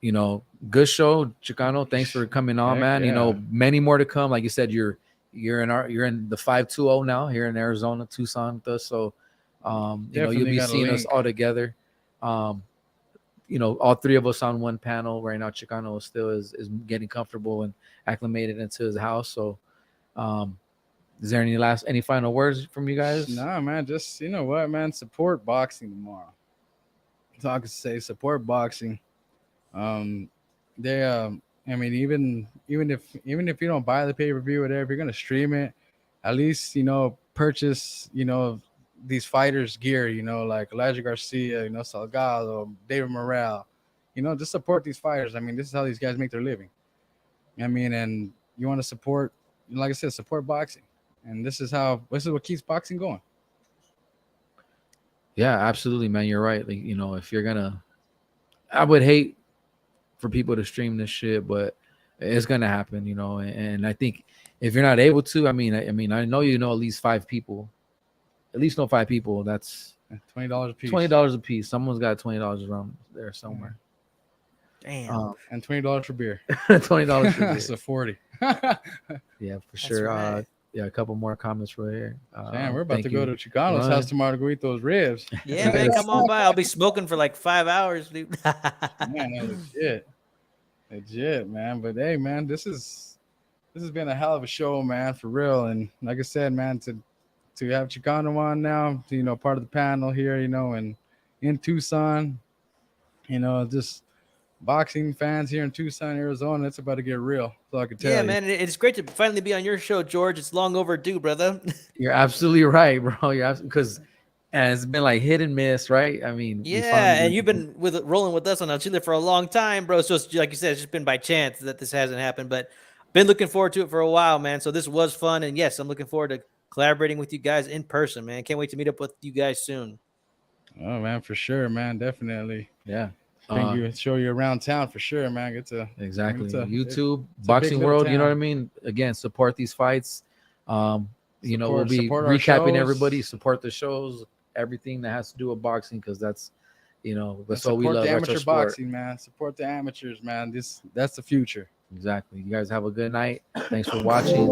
Speaker 1: you know, good show, Chicano. Thanks for coming on,
Speaker 2: Heck
Speaker 1: man. You know,
Speaker 2: yeah.
Speaker 1: many more to come. Like you said, you're in the 520 now here in Arizona, Tucson with us. So, you know,
Speaker 2: Definitely
Speaker 1: you'll be
Speaker 2: got a
Speaker 1: seeing us
Speaker 2: link.
Speaker 1: all together. You know, all three of us on one panel right now. Chicano still is getting comfortable and acclimated into his house. So, is there any final words from you guys?
Speaker 2: nah, man, just, you know what, man, support boxing tomorrow. So I could say support boxing. They I mean, even if you don't buy the pay-per-view, whatever, if you're gonna stream it, at least, you know, purchase, you know, these fighters gear, you know, like Elijah Garcia, you know, Salgado, David Morrell, you know, just support these fighters. I mean, this is how these guys make their living. I mean, and you want to support, like I said, support boxing. And this is what keeps boxing going.
Speaker 1: Yeah, absolutely, man. You're right. Like, you know, if you're gonna, I would hate for people to stream this shit, but it's gonna happen, you know. And I think if you're not able to, I mean, I know you know at least 5 people. At least know 5 people. That's
Speaker 2: $20 a piece.
Speaker 1: $20 a piece. Someone's got $20 around there somewhere.
Speaker 3: Damn.
Speaker 2: And $20 for beer.
Speaker 1: $20 for
Speaker 2: That's
Speaker 1: beer.
Speaker 2: a 40.
Speaker 1: Yeah, for
Speaker 3: That's
Speaker 1: sure.
Speaker 3: right.
Speaker 1: Yeah, a couple more comments right here.
Speaker 2: Damn, we're about
Speaker 1: thank
Speaker 2: to go
Speaker 1: you.
Speaker 2: to Chicano's
Speaker 1: Ryan.
Speaker 2: house tomorrow to go eat those ribs.
Speaker 3: Yeah, man, come on by. I'll be smoking for like 5 hours, dude.
Speaker 2: Man, legit, man. But hey, man, this has been a hell of a show, man, for real. And like I said, man, to have Chicano on now, you know, part of the panel here, you know, and in Tucson, you know, just boxing fans here in Tucson, Arizona, it's about to get real. That's all I can tell
Speaker 3: Yeah,
Speaker 2: you.
Speaker 3: man, it's great to finally be on your show, George. It's long overdue, brother.
Speaker 1: You're absolutely right, bro. You're because it's been like hit and miss, right? I mean, we
Speaker 3: Yeah,
Speaker 1: finally-
Speaker 3: and you've been rolling with us on El Chile for a long time, bro. So it's, like you said, it's just been by chance that this hasn't happened, but been looking forward to it for a while, man. So this was fun, and yes, I'm looking forward to collaborating with you guys in person, man. Can't wait to meet up with you guys soon.
Speaker 2: Oh, man, for sure, man. Definitely.
Speaker 1: yeah.
Speaker 2: Thank you. Show you around town for sure, man. Get to
Speaker 1: Exactly.
Speaker 2: It's a-
Speaker 1: YouTube,
Speaker 2: it's a
Speaker 1: boxing
Speaker 2: big little
Speaker 1: world, you know what I
Speaker 2: town.
Speaker 1: mean? Again, support these fights. You know, we'll be
Speaker 2: Support our
Speaker 1: recapping
Speaker 2: shows.
Speaker 1: everybody, support the shows, everything that has to do with boxing, because that's, you know, that's what we
Speaker 2: support
Speaker 1: love.
Speaker 2: the
Speaker 1: Retro
Speaker 2: amateur
Speaker 1: sport.
Speaker 2: boxing, man. Support the amateurs, man. That's the future.
Speaker 1: Exactly. You guys have a good night. Thanks for watching.